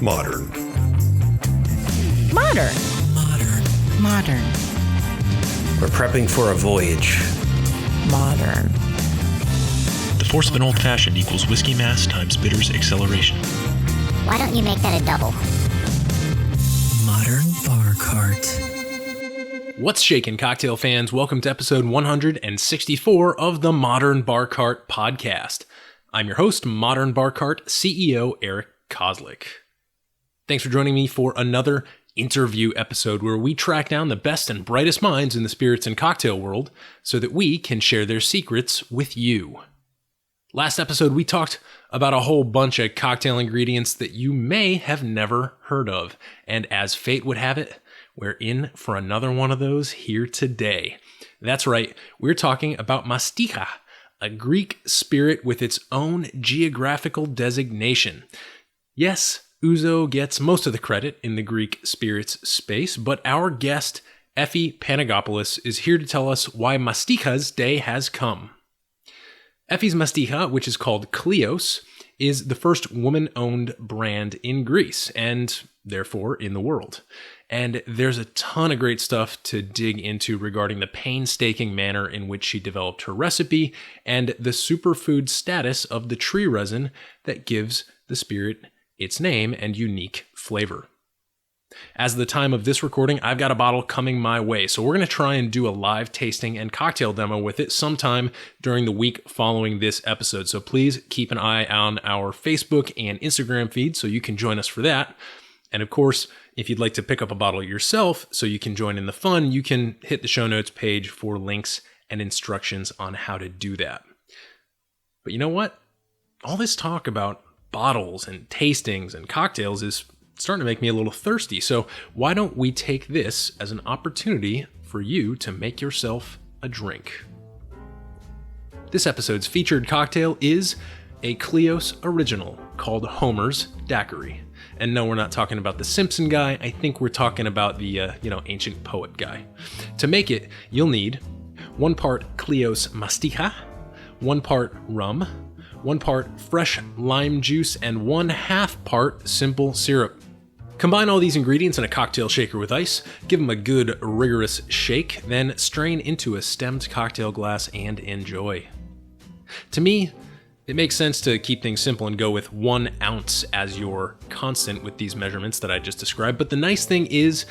Modern. Modern. Modern. Modern. We're prepping for a voyage. Modern. The force of an old-fashioned equals whiskey mass times bitters acceleration. Why don't you make that a double? Modern bar cart. What's shaking, cocktail fans? Welcome to episode 164 of the Modern Bar Cart podcast. I'm your host, Modern Bar Cart CEO Eric Kozlik. Thanks for joining me for another interview episode where we track down the best and brightest minds in the spirits and cocktail world so that we can share their secrets with you. Last episode, we talked about a whole bunch of cocktail ingredients that you may have never heard of. And as fate would have it, we're in for another one of those here today. That's right, we're talking about Mastiha, a Greek spirit with its own geographical designation. Yes, ouzo gets most of the credit in the Greek spirits space, but our guest, Effie Panagopoulos, is here to tell us why Mastiha's day has come. Effie's Mastiha, which is called KLEOS, is the first woman-owned brand in Greece, and therefore in the world. And there's a ton of great stuff to dig into regarding the painstaking manner in which she developed her recipe and the superfood status of the tree resin that gives the spirit its name and unique flavor. As of the time of this recording, I've got a bottle coming my way, so we're going to try and do a live tasting and cocktail demo with it sometime during the week following this episode. So please keep an eye on our Facebook and Instagram feed so you can join us for that. And of course, if you'd like to pick up a bottle yourself so you can join in the fun, you can hit the show notes page for links and instructions on how to do that. But you know what? All this talk about bottles and tastings and cocktails is starting to make me a little thirsty. So why don't we take this as an opportunity for you to make yourself a drink? This episode's featured cocktail is a KLEOS original called Homer's Daiquiri. And no, we're not talking about the Simpson guy. I think we're talking about the, ancient poet guy. To make it, you'll need 1 part KLEOS Mastiha, 1 part rum, 1 part fresh lime juice, and 1/2 part simple syrup. Combine all these ingredients in a cocktail shaker with ice, give them a good rigorous shake, then strain into a stemmed cocktail glass and enjoy. To me, it makes sense to keep things simple and go with 1 ounce as your constant with these measurements that I just described. But the nice thing is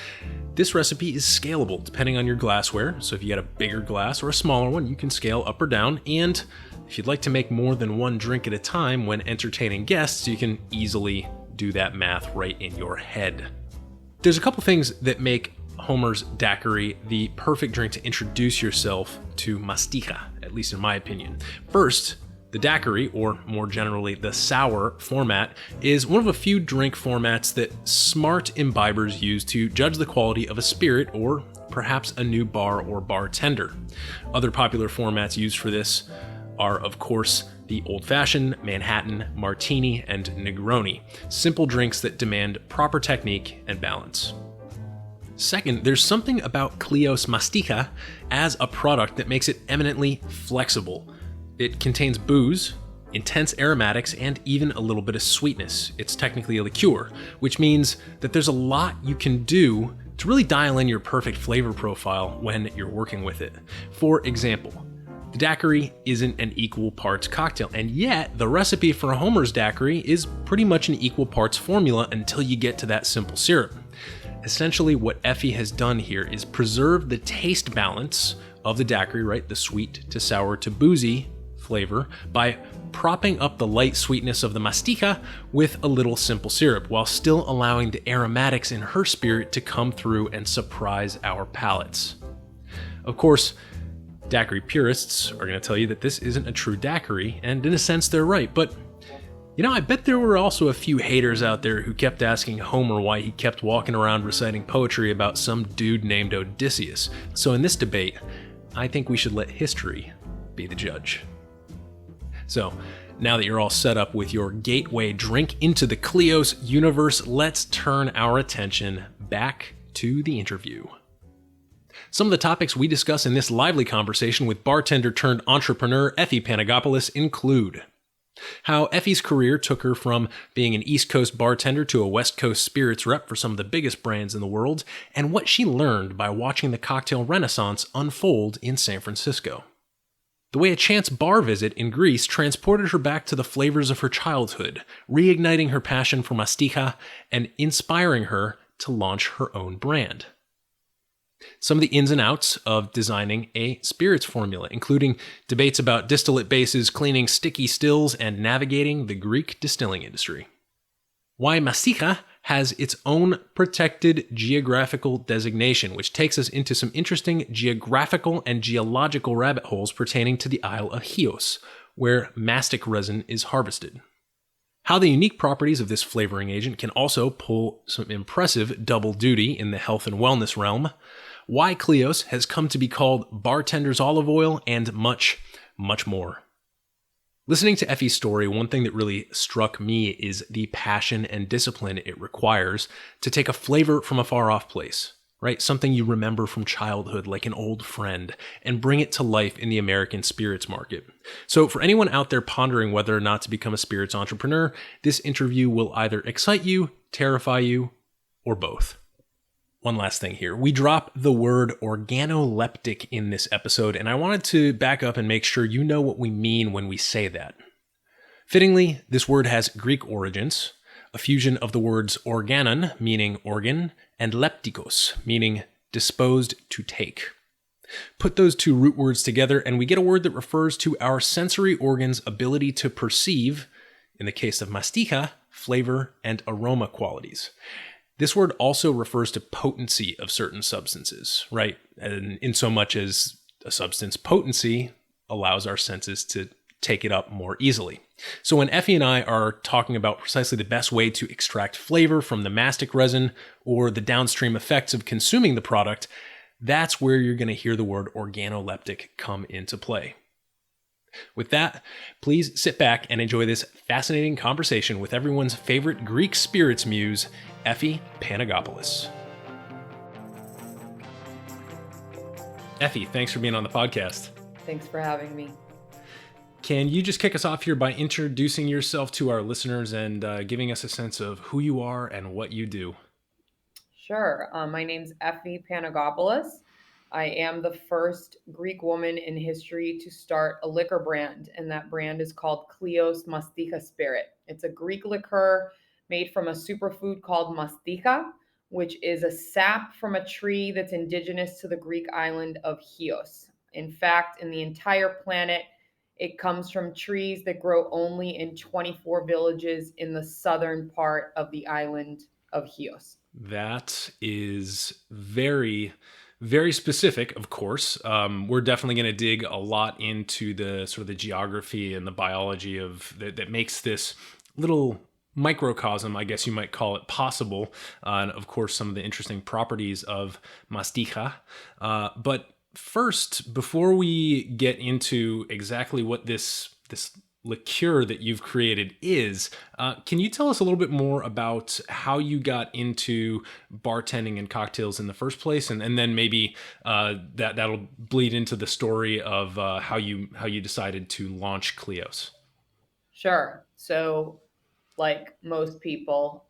this recipe is scalable depending on your glassware. So if you got a bigger glass or a smaller one, you can scale up or down. And if you'd like to make more than 1 drink at a time when entertaining guests, you can easily do that math right in your head. There's a couple things that make Homer's Daiquiri the perfect drink to introduce yourself to Mastiha, at least in my opinion. First, the Daiquiri, or more generally the sour format, is one of a few drink formats that smart imbibers use to judge the quality of a spirit or perhaps a new bar or bartender. Other popular formats used for this are, of course, the old-fashioned, Manhattan, Martini, and Negroni, simple drinks that demand proper technique and balance. Second, there's something about KLEOS Mastiha as a product that makes it eminently flexible. It contains booze, intense aromatics, and even a little bit of sweetness. It's technically a liqueur, which means that there's a lot you can do to really dial in your perfect flavor profile when you're working with it. For example, the Daiquiri isn't an equal parts cocktail, and yet the recipe for Homer's Daiquiri is pretty much an equal parts formula until you get to that simple syrup. Essentially, what Effie has done here is preserve the taste balance of the Daiquiri, right? The sweet to sour to boozy flavor by propping up the light sweetness of the Mastiha with a little simple syrup while still allowing the aromatics in her spirit to come through and surprise our palates. Of course, Daiquiri purists are going to tell you that this isn't a true Daiquiri, and in a sense they're right, but I bet there were also a few haters out there who kept asking Homer why he kept walking around reciting poetry about some dude named Odysseus. So in this debate, I think we should let history be the judge. So, now that you're all set up with your gateway drink into the KLEOS universe, let's turn our attention back to the interview. Some of the topics we discuss in this lively conversation with bartender-turned-entrepreneur Effie Panagopoulos include How Effie's career took her from being an East Coast bartender to a West Coast spirits rep for some of the biggest brands in the world, and what she learned by watching the cocktail renaissance unfold in San Francisco. The way a chance bar visit in Greece transported her back to the flavors of her childhood, reigniting her passion for Mastiha and inspiring her to launch her own brand. Some of the ins and outs of designing a spirits formula, including debates about distillate bases, cleaning sticky stills, and navigating the Greek distilling industry. Why Mastiha has its own protected geographical designation, which takes us into some interesting geographical and geological rabbit holes pertaining to the Isle of Chios, where Mastic resin is harvested. How the unique properties of this flavoring agent can also pull some impressive double duty in the health and wellness realm, why KLEOS has come to be called bartender's olive oil, and much, much more. Listening to Effie's story, one thing that really struck me is the passion and discipline it requires to take a flavor from a far-off place, right? Something you remember from childhood, like an old friend, and bring it to life in the American spirits market. So for anyone out there pondering whether or not to become a spirits entrepreneur, this interview will either excite you, terrify you, or both. One last thing here. We drop the word organoleptic in this episode, and I wanted to back up and make sure you know what we mean when we say that. Fittingly, this word has Greek origins, a fusion of the words organon, meaning organ, and leptikos, meaning disposed to take. Put those two root words together, and we get a word that refers to our sensory organs' ability to perceive, in the case of Mastiha, flavor and aroma qualities. This word also refers to potency of certain substances, right? And in so much as a substance potency allows our senses to take it up more easily. So when Effie and I are talking about precisely the best way to extract flavor from the mastic resin or the downstream effects of consuming the product, that's where you're going to hear the word organoleptic come into play. With that, please sit back and enjoy this fascinating conversation with everyone's favorite Greek spirits muse, Effie Panagopoulos. Effie, thanks for being on the podcast. Thanks for having me. Can you just kick us off here by introducing yourself to our listeners and giving us a sense of who you are and what you do? Sure. My name's Effie Panagopoulos. I am the first Greek woman in history to start a liquor brand, and that brand is called KLEOS Mastiha Spirit. It's a Greek liqueur made from a superfood called Mastiha, which is a sap from a tree that's indigenous to the Greek island of Chios. In fact, in the entire planet, it comes from trees that grow only in 24 villages in the southern part of the island of Chios. That is very, very specific, of course. We're definitely going to dig a lot into the sort of the geography and the biology of that makes this little microcosm, I guess you might call it, possible. And of course, some of the interesting properties of Mastiha. But first, before we get into exactly what this liqueur that you've created is, can you tell us a little bit more about how you got into bartending and cocktails in the first place, and then maybe that'll bleed into the story of how you decided to launch KLEOS? Sure. So, like most people,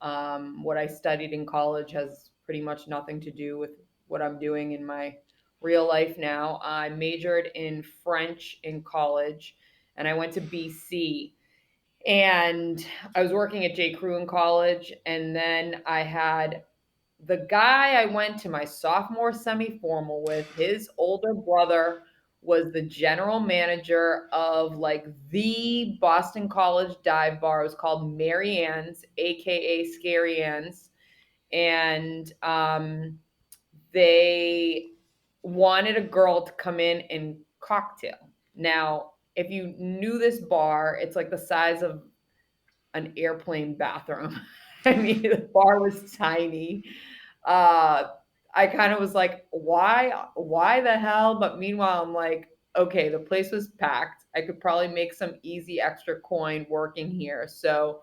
what I studied in college has pretty much nothing to do with what I'm doing in my real life now. I majored in French in college, and I went to BC, and I was working at J. Crew in college. And then I had the guy I went to my sophomore semi-formal with, his older brother was the general manager of like the Boston College dive bar. It was called Mary Ann's, AKA Scary Ann's. And they wanted a girl to come in and cocktail. Now, if you knew this bar, it's like the size of an airplane bathroom. I mean, the bar was tiny. I kind of was like, why the hell? But meanwhile, I'm like, okay, the place was packed. I could probably make some easy extra coin working here. So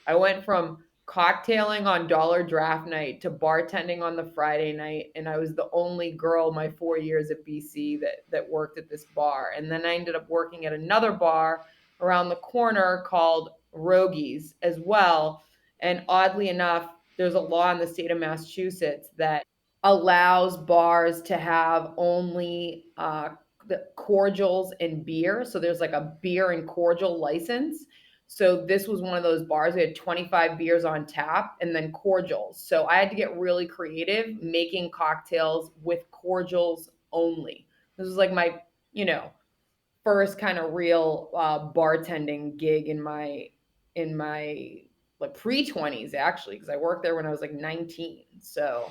I went from cocktailing on dollar draft night to bartending on the Friday night. And I was the only girl my 4 years at BC that worked at this bar. And then I ended up working at another bar around the corner called Rogies as well. And oddly enough, there's a law in the state of Massachusetts that allows bars to have only the cordials and beer. So there's like a beer and cordial license. So this was one of those bars. We had 25 beers on tap and then cordials. So I had to get really creative making cocktails with cordials only. This was like my, first kind of real bartending gig in my like pre-20s actually, because I worked there when I was like 19. So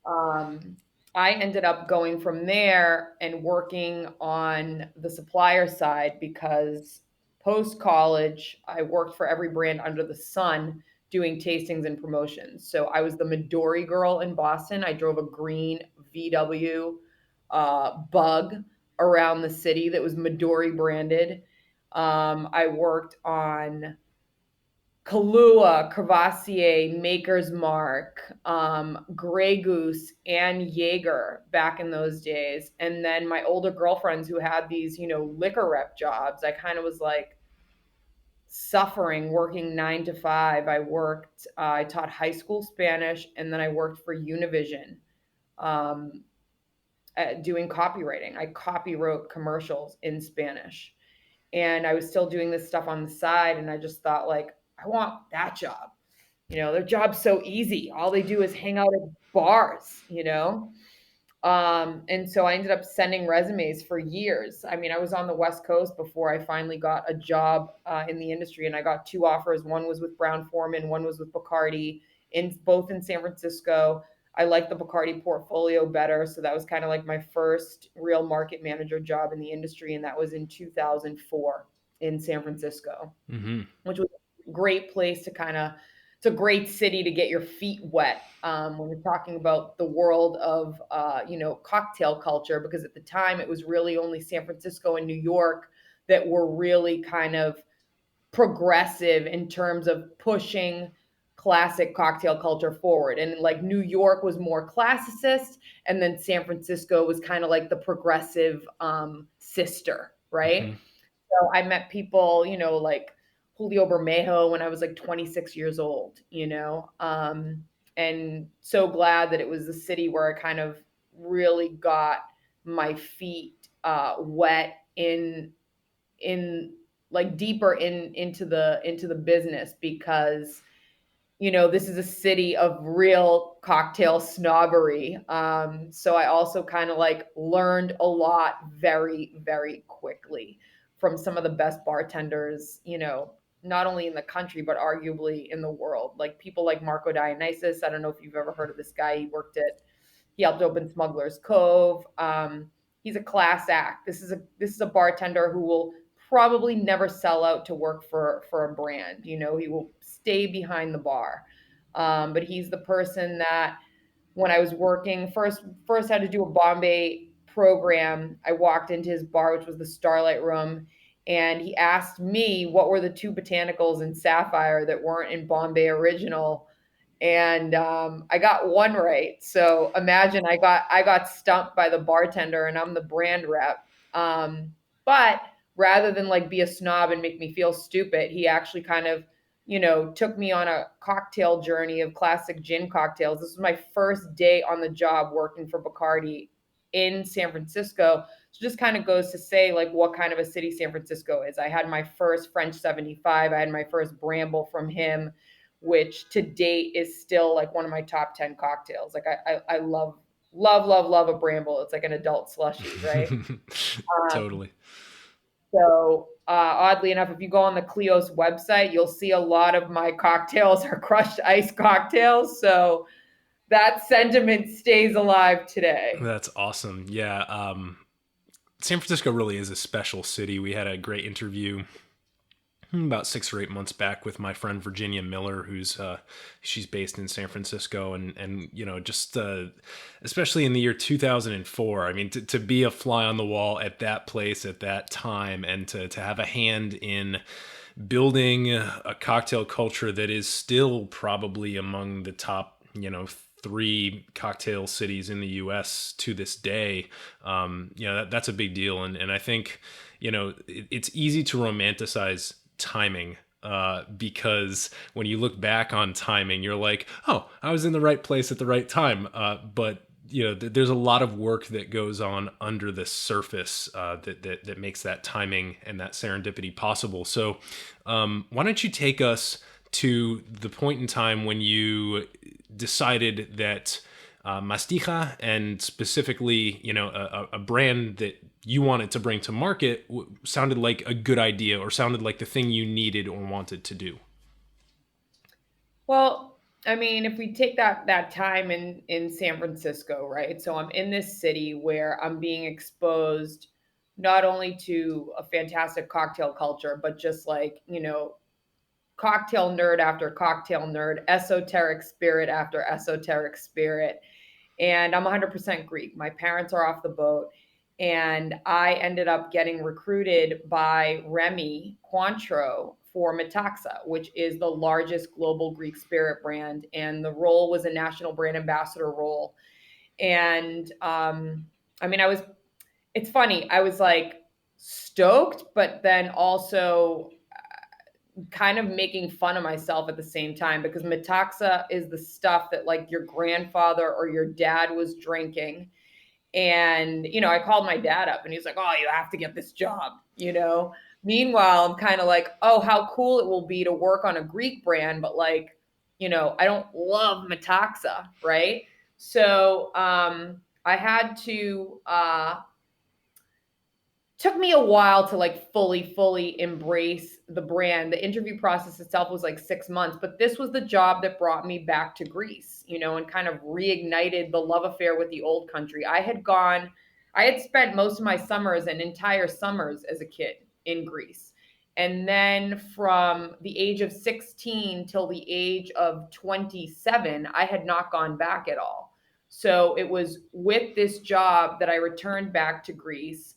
I ended up going from there and working on the supplier side because post college, I worked for every brand under the sun doing tastings and promotions. So I was the Midori girl in Boston. I drove a green VW bug around the city that was Midori branded. I worked on Kahlua, Crevassier, Maker's Mark, Grey Goose, and Jaeger back in those days. And then my older girlfriends who had these, liquor rep jobs, I kind of was like suffering working 9 to 5. I taught high school Spanish, and then I worked for Univision doing copywriting. I copywrote commercials in Spanish. And I was still doing this stuff on the side, and I just thought, like, I want that job. Their job's so easy. All they do is hang out at bars, and so I ended up sending resumes for years. I mean, I was on the West Coast before I finally got a job in the industry, and I got 2 offers. One was with Brown-Forman, one was with Bacardi, both in San Francisco. I liked the Bacardi portfolio better, so that was kind of like my first real market manager job in the industry, and that was in 2004 in San Francisco, which was a great place to it's a great city to get your feet wet when we're talking about the world of, cocktail culture, because at the time it was really only San Francisco and New York that were really kind of progressive in terms of pushing classic cocktail culture forward. And like New York was more classicist, and then San Francisco was kind of like the progressive sister, right? So I met people, like Julio Bermejo when I was like 26 years old, and so glad that it was the city where I kind of really got my feet wet in like deeper into the business, because this is a city of real cocktail snobbery. So I also kind of like learned a lot very, very quickly from some of the best bartenders, not only in the country, but arguably in the world. Like people like Marco Dionysus. I don't know if you've ever heard of this guy. He helped open Smuggler's Cove. He's a class act. This is a bartender who will probably never sell out to work for a brand. He will stay behind the bar. But he's the person that when I was working, first had to do a Bombay program. I walked into his bar, which was the Starlight Room, and he asked me what were the 2 botanicals in Sapphire that weren't in Bombay Original. And I got one right. So imagine I got stumped by the bartender, and I'm the brand rep. But rather than like be a snob and make me feel stupid, he actually kind of, took me on a cocktail journey of classic gin cocktails. This was my first day on the job working for Bacardi in San Francisco. So just kind of goes to say like what kind of a city San Francisco is. I had my first French 75. I had my first Bramble from him, which to date is still like one of my top 10 cocktails. Like I love a Bramble. It's like an adult slushie, right? Totally. So oddly enough, if you go on the KLEOS website, you'll see a lot of my cocktails are crushed ice cocktails. So that sentiment stays alive today. That's awesome. Yeah. San Francisco really is a special city. We had a great interview about 6 or 8 months back with my friend Virginia Miller, who's she's based in San Francisco, and just especially in the year 2004. I mean, to be a fly on the wall at that place at that time, and to have a hand in building a cocktail culture that is still probably among the top 3 cocktail cities in the U.S. to this day. That's a big deal, and I think it's easy to romanticize timing. Because when you look back on timing, you're like, oh, I was in the right place at the right time. But there's a lot of work that goes on under the surface that makes that timing and that serendipity possible. So why don't you take us to the point in time when you decided that Mastiha, and specifically, a brand that you wanted to bring to market sounded like a good idea, or sounded like the thing you needed or wanted to do? Well, I mean, if we take that time in San Francisco, right? So I'm in this city where I'm being exposed not only to a fantastic cocktail culture, but just like, cocktail nerd after cocktail nerd, esoteric spirit after esoteric spirit. And I'm 100% Greek. My parents are off the boat. And I ended up getting recruited by Remy Cointreau for Metaxa, which is the largest global Greek spirit brand. And the role was a national brand ambassador role. And it's funny, I was like stoked, but then also kind of making fun of myself at the same time, because Metaxa is the stuff that like your grandfather or your dad was drinking. And, I called my dad up and he's like, oh, you have to get this job, Meanwhile, I'm kind of like, oh, how cool it will be to work on a Greek brand, but like, I don't love Metaxa, right? So I had to took me a while to like fully embrace the brand. The interview process itself was like 6 months, but this was the job that brought me back to Greece, and kind of reignited the love affair with the old country. I had spent most of my summers and entire summers as a kid in Greece. And then from the age of 16 till the age of 27, I had not gone back at all. So it was with this job that I returned back to Greece.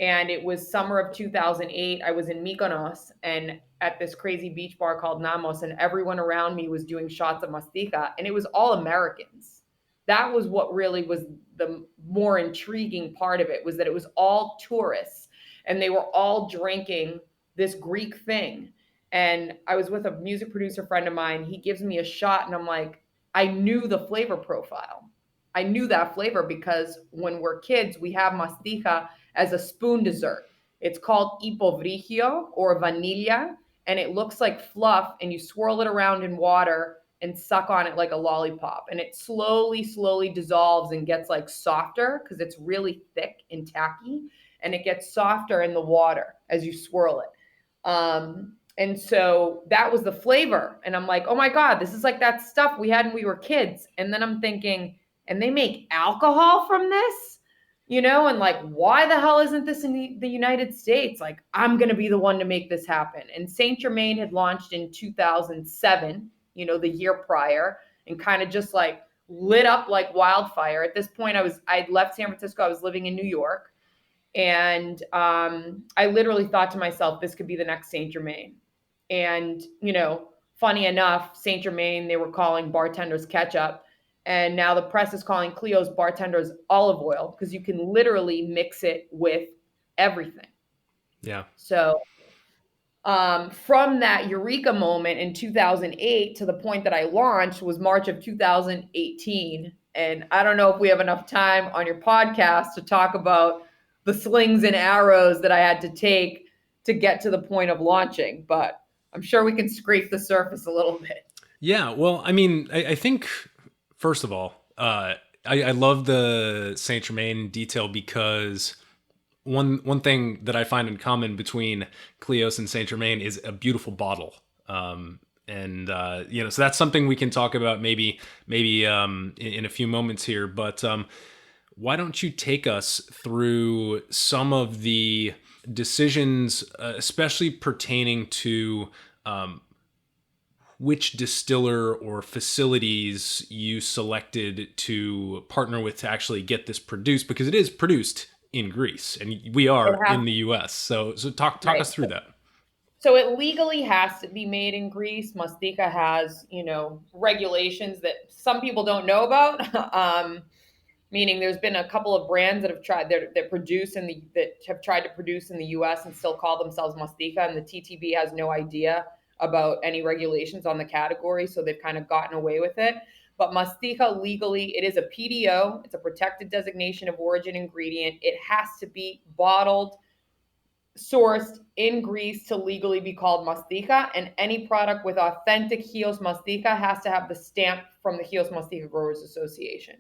And it was summer of 2008. I was in Mykonos and at this crazy beach bar called Namos, and everyone around me was doing shots of Mastiha, and it was all Americans. That was what really was the more intriguing part of it, was that it was all tourists and they were all drinking this Greek thing. And I was with a music producer friend of mine. He gives me a shot and I'm like, I knew the flavor profile. I knew that flavor because when we're kids, we have Mastiha as a spoon dessert. It's called ipovrigio or vanilla, and it looks like fluff, and you swirl it around in water and suck on it like a lollipop. And it slowly dissolves and gets like softer because it's really thick and tacky, and it gets softer in the water as you swirl it. And so that was the flavor. And I'm like, oh my God, this is like that stuff we had when we were kids. And then I'm thinking, and they make alcohol from this? And like, why the hell isn't this in the United States? Like, I'm going to be the one to make this happen. And Saint Germain had launched in 2007, the year prior, and kind of just like lit up like wildfire. At this point, I'd left San Francisco. I was living in New York. And I literally thought to myself, this could be the next Saint Germain. And, funny enough, Saint Germain, they were calling bartenders ketchup. And now the press is calling KLEOS bartenders olive oil, because you can literally mix it with everything. Yeah. So from that eureka moment in 2008 to the point that I launched was March of 2018. And I don't know if we have enough time on your podcast to talk about the slings and arrows that I had to take to get to the point of launching, but I'm sure we can scrape the surface a little bit. Yeah. Well, I mean, I think, first of all, I love the Saint Germain detail, because one thing that I find in common between KLEOS and Saint Germain is a beautiful bottle. So that's something we can talk about maybe in a few moments here. But why don't you take us through some of the decisions, especially pertaining to which distiller or facilities you selected to partner with to actually get this produced, because it is produced in Greece and we are in the US. So talk us through that. So it legally has to be made in Greece. Mastiha has, regulations that some people don't know about. meaning there's been a couple of brands that have tried that produce that have tried to produce in the US and still call themselves Mastiha, and the TTB has no idea about any regulations on the category, so they've kind of gotten away with it. But Mastiha legally, it is a PDO, it's a protected designation of origin ingredient. It has to be bottled, sourced in Greece to legally be called Mastiha, and any product with authentic Chios Mastiha has to have the stamp from the Chios Mastiha Growers Association.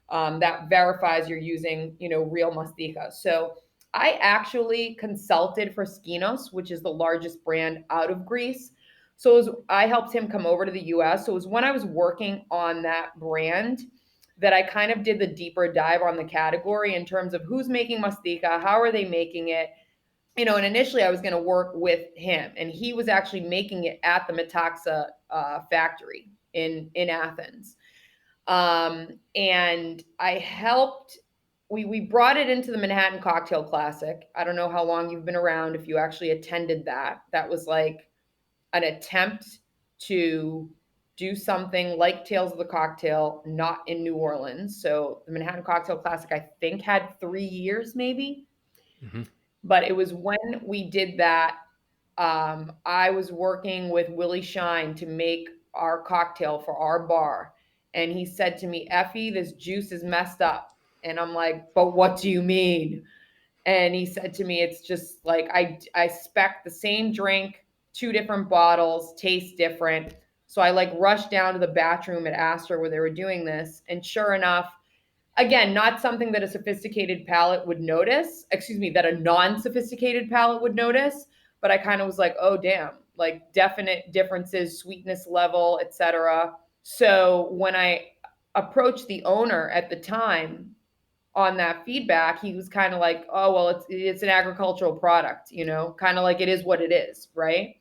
That verifies you're using, real Mastiha. So I actually consulted for Skinos, which is the largest brand out of Greece. So I helped him come over to the US. So it was when I was working on that brand that I kind of did the deeper dive on the category in terms of who's making Mastiha, how are they making it, and initially I was going to work with him, and he was actually making it at the Metaxa factory in Athens. And I helped, we brought it into the Manhattan Cocktail Classic. I don't know how long you've been around, if you actually attended that. That was like an attempt to do something like Tales of the Cocktail, not in New Orleans. So the Manhattan Cocktail Classic, I think, had 3 years maybe. Mm-hmm. But it was when we did that, I was working with Willie Shine to make our cocktail for our bar. And he said to me, Effie, this juice is messed up. And I'm like, but what do you mean? And he said to me, it's just like, I spec the same drink, 2 different bottles, taste different. So I like rushed down to the batch room at Astor where they were doing this. And sure enough, again, not something that a sophisticated palate would notice, that a non-sophisticated palate would notice. But I kind of was like, oh, damn, like definite differences, sweetness level, etc. So when I approached the owner at the time on that feedback, he was kind of like, oh, well, it's an agricultural product, kind of like it is what it is, right?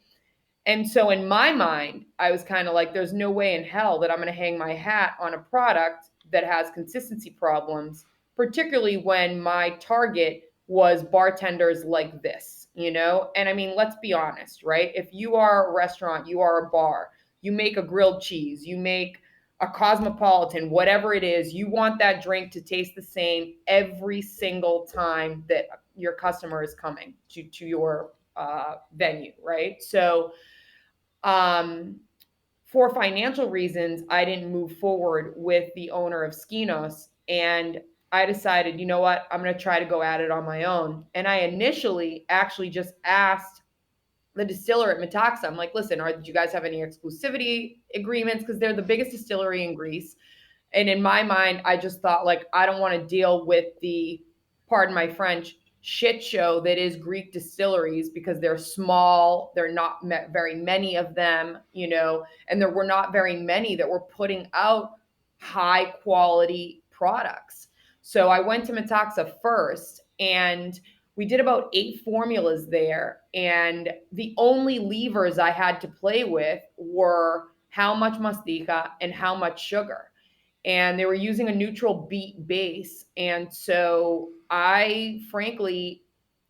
And so in my mind, I was kind of like, there's no way in hell that I'm going to hang my hat on a product that has consistency problems, particularly when my target was bartenders like this, And I mean, let's be honest, right? If you are a restaurant, you are a bar, you make a grilled cheese, you make a cosmopolitan, whatever it is, you want that drink to taste the same every single time that your customer is coming to your venue, right? So for financial reasons, I didn't move forward with the owner of Skinos, and I decided, you know what, I'm going to try to go at it on my own. And I initially actually just asked the distiller at Metaxa, I'm like, listen, do you guys have any exclusivity agreements? Because they're the biggest distillery in Greece. And in my mind, I just thought, like, I don't want to deal with the, pardon my French, shit show that is Greek distilleries, because they're small, they're not very many of them, and there were not very many that were putting out high quality products. So I went to Metaxa first, and we did about 8 formulas there, and the only levers I had to play with were how much Mastiha and how much sugar. And they were using a neutral beet base. And so I frankly,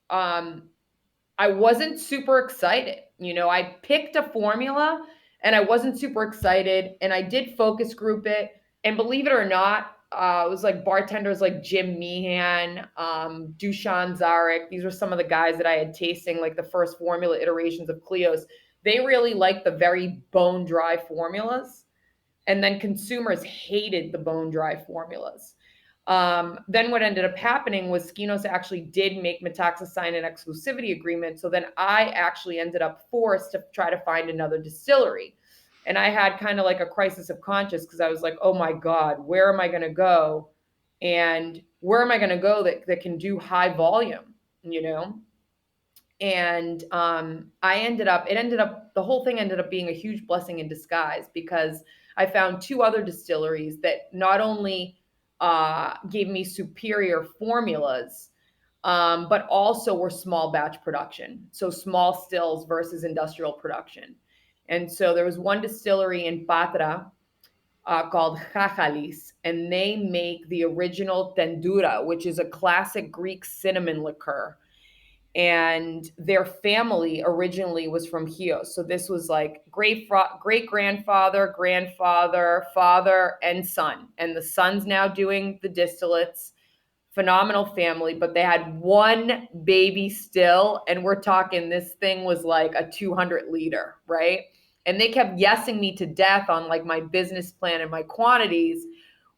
I wasn't super excited. I picked a formula and I wasn't super excited, and I did focus group it. And believe it or not, it was like bartenders like Jim Meehan, Dushan Zarek. These were some of the guys that I had tasting like the first formula iterations of KLEOS. They really liked the very bone dry formulas. And then consumers hated the bone dry formulas. Then what ended up happening was Skinos actually did make Metaxa sign an exclusivity agreement. So then I actually ended up forced to try to find another distillery. And I had kind of like a crisis of conscience, because I was like, oh my God, where am I going to go? And where am I going to go that can do high volume, And the whole thing ended up being a huge blessing in disguise, because I found 2 other distilleries that not only gave me superior formulas, but also were small batch production. So small stills versus industrial production. And so there was one distillery in Patra called Chachalis, and they make the original tendura, which is a classic Greek cinnamon liqueur. and their family originally was from Chios. So this was like great grandfather, grandfather, father, and son. And the son's now doing the distillates. Phenomenal family, but they had one baby still, and we're talking this thing was like a 200 liter, right? And they kept yesing me to death on like my business plan and my quantities,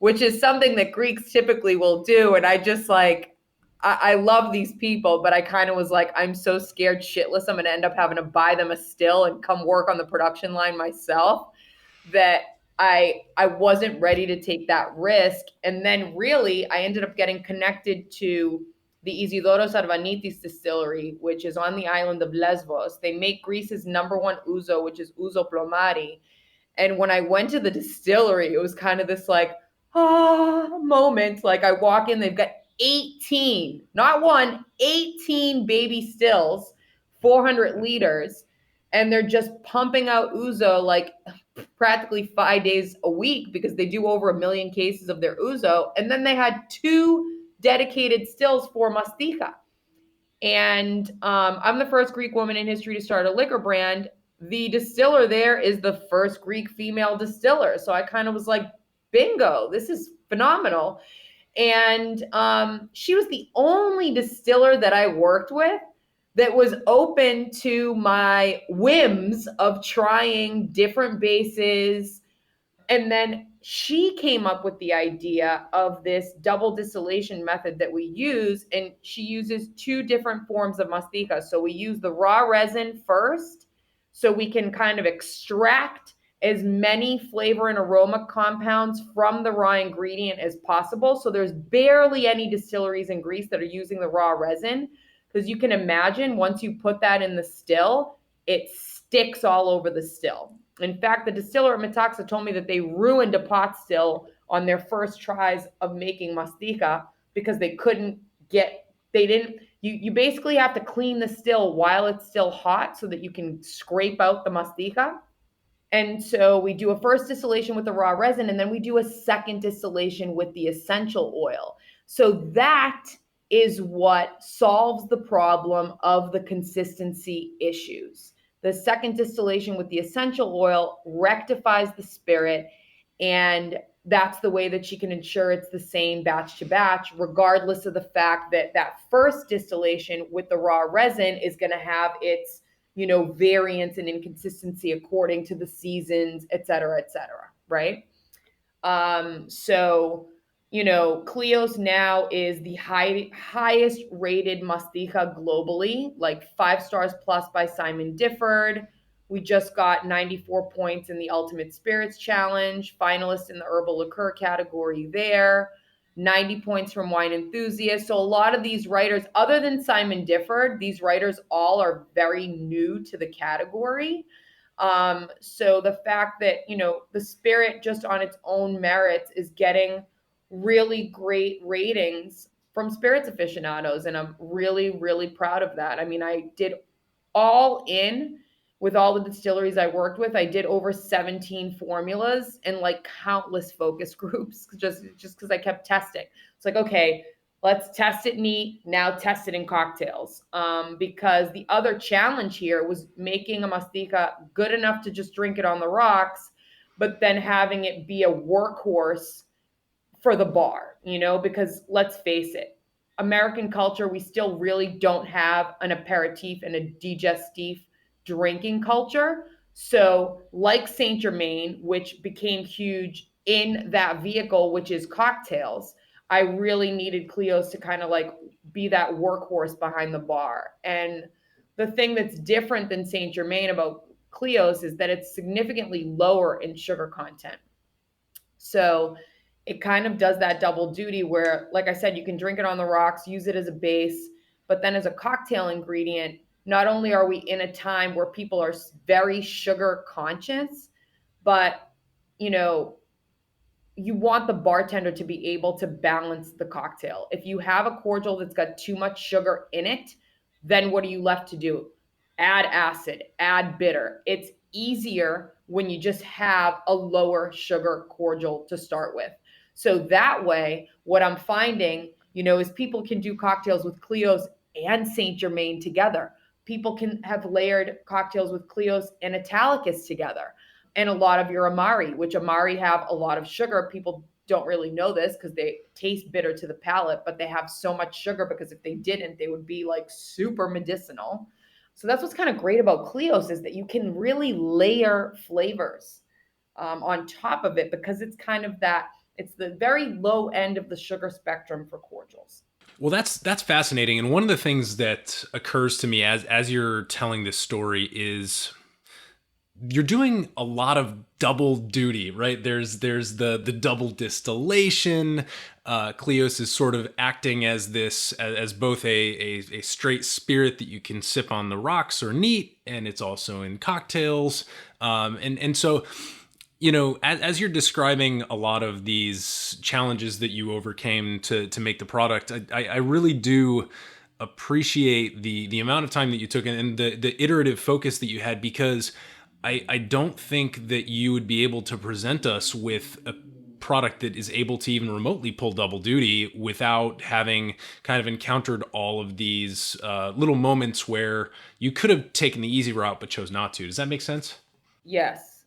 which is something that Greeks typically will do. And I just like, I love these people, but I kind of was like, I'm so scared shitless I'm going to end up having to buy them a still and come work on the production line myself, that I wasn't ready to take that risk. And then really I ended up getting connected to the Isidoros Arvanitis distillery, which is on the island of Lesbos. They make Greece's #1 ouzo, which is ouzo plomari. And when I went to the distillery, it was kind of this like, moment. Like I walk in, they've got 18, not one, 18 baby stills, 400 liters. And they're just pumping out ouzo like practically 5 days a week because they do over 1 million cases of their ouzo. And then they had 2 dedicated stills for Mastiha. And I'm the first Greek woman in history to start a liquor brand. The distiller there is the first Greek female distiller. So I kind of was like, bingo, this is phenomenal. And she was the only distiller that I worked with that was open to my whims of trying different bases. And then she came up with the idea of this double distillation method that we use. And she uses 2 different forms of Mastiha. So we use the raw resin first, so we can kind of extract as many flavor and aroma compounds from the raw ingredient as possible. So there's barely any distilleries in Greece that are using the raw resin, because you can imagine once you put that in the still, it sticks all over the still. In fact, the distiller at Metaxa told me that they ruined a pot still on their first tries of making Mastiha because you basically have to clean the still while it's still hot so that you can scrape out the Mastiha. And so we do a first distillation with the raw resin, and then we do a second distillation with the essential oil. So that is what solves the problem of the consistency issues. The second distillation with the essential oil rectifies the spirit, and that's the way that she can ensure it's the same batch to batch, regardless of the fact that that first distillation with the raw resin is going to have its variance and inconsistency according to the seasons, et cetera, right? So, KLEOS now is the highest rated Mastiha globally, like 5 stars plus by Simon Difford. We just got 94 points in the Ultimate Spirits Challenge, finalist in the herbal liqueur category there. 90 points from Wine Enthusiast. So a lot of these writers, other than Simon Difford, these writers all are very new to the category. So the fact that, the spirit just on its own merits is getting really great ratings from spirits aficionados. And I'm really, really proud of that. I mean, I did all in with all the distilleries I worked with. I did over 17 formulas and like countless focus groups just because I kept testing. It's like, okay, let's test it neat. Now test it in cocktails. Because the other challenge here was making a Mastiha good enough to just drink it on the rocks, but then having it be a workhorse for the bar, because let's face it, American culture, we still really don't have an aperitif and a digestif drinking culture. So like Saint Germain, which became huge in that vehicle, which is cocktails, I really needed KLEOS to kind of like be that workhorse behind the bar. And the thing that's different than Saint Germain about KLEOS is that it's significantly lower in sugar content. So it kind of does that double duty where, like I said, you can drink it on the rocks, use it as a base, but then as a cocktail ingredient, not only are we in a time where people are very sugar conscious, but, you want the bartender to be able to balance the cocktail. If you have a cordial that's got too much sugar in it, then what are you left to do? Add acid, add bitter. It's easier when you just have a lower sugar cordial to start with. So that way, what I'm finding, is people can do cocktails with KLEOS and Saint Germain together. People can have layered cocktails with KLEOS and Italicus together. And a lot of your Amari, which Amari have a lot of sugar. People don't really know this because they taste bitter to the palate, but they have so much sugar because if they didn't, they would be like super medicinal. So that's what's kind of great about KLEOS is that you can really layer flavors on top of it because it's kind of that, it's the very low end of the sugar spectrum for cordials. Well, that's fascinating. And one of the things that occurs to me as you're telling this story is you're doing a lot of double duty, right? There's the double distillation. KLEOS is sort of acting as this as both a straight spirit that you can sip on the rocks or neat, and it's also in cocktails. And so, you know, as you're describing a lot of these challenges that you overcame to make the product, I really do appreciate the amount of time that you took and the iterative focus that you had, because I don't think that you would be able to present us with a product that is able to even remotely pull double duty without having kind of encountered all of these little moments where you could have taken the easy route but chose not to. Does that make sense? Yes.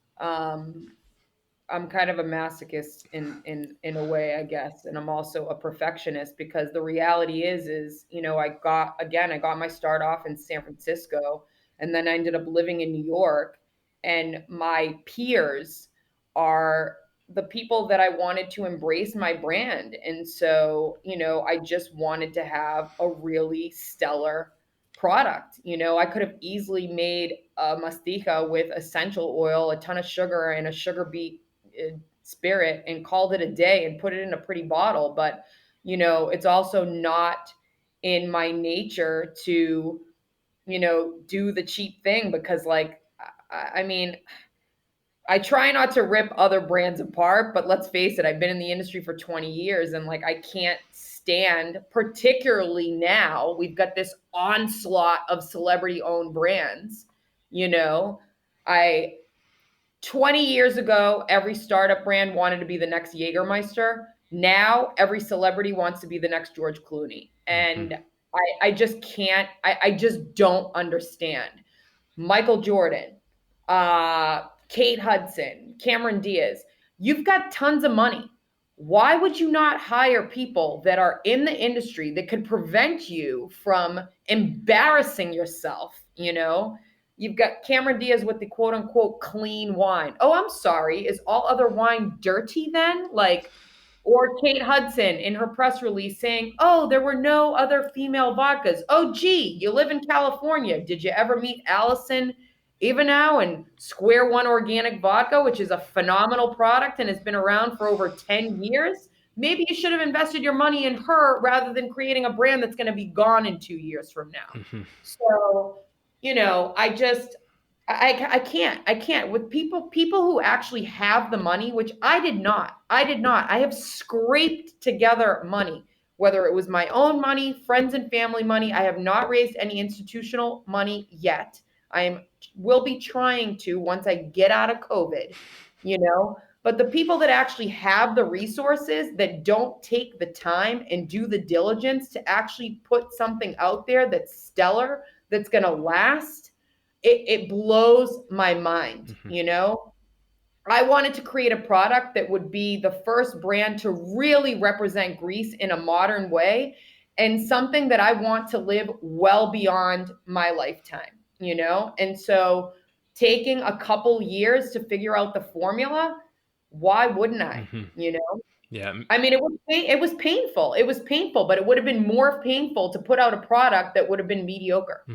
I'm kind of a masochist in a way, I guess. And I'm also a perfectionist because the reality is, you know, I got my start off in San Francisco and then I ended up living in New York, and my peers are the people that I wanted to embrace my brand. And so, you know, I just wanted to have a really stellar product. You know, I could have easily made a Mastiha with essential oil, a ton of sugar, and a sugar beet spirit and called it a day and put it in a pretty bottle. But, you know, it's also not in my nature to, you know, do the cheap thing because, like, I mean, I try not to rip other brands apart, but let's face it, I've been in the industry for 20 years and like I can't stand, particularly now, we've got this onslaught of celebrity owned brands. You know, 20 years ago, every startup brand wanted to be the next Jägermeister. Now, every celebrity wants to be the next George Clooney. And I just can't, I just don't understand. Michael Jordan, Kate Hudson, Cameron Diaz, you've got tons of money. Why would you not hire people that are in the industry that could prevent you from embarrassing yourself? You know, you've got Cameron Diaz with the quote unquote clean wine. Oh, I'm sorry. Is all other wine dirty then? Like, or Kate Hudson in her press release saying, oh, there were no other female vodkas. Oh, gee, you live in California. Did you ever meet Allison Ivanow and Square One Organic Vodka, which is a phenomenal product and has been around for over 10 years? Maybe you should have invested your money in her rather than creating a brand that's going to be gone in 2 years from now. So, you know, I can't with people who actually have the money, which I did not. I have scraped together money, whether it was my own money, friends and family money. I have not raised any institutional money yet. Will be trying to once I get out of COVID, you know, but the people that actually have the resources that don't take the time and do the diligence to actually put something out there that's stellar, that's going to last, it blows my mind. You know, I wanted to create a product that would be the first brand to really represent Greece in a modern way and something that I want to live well beyond my lifetime, you know? And so taking a couple years to figure out the formula, why wouldn't I, you know? Yeah. I mean, it was painful. It was painful, but it would have been more painful to put out a product that would have been mediocre.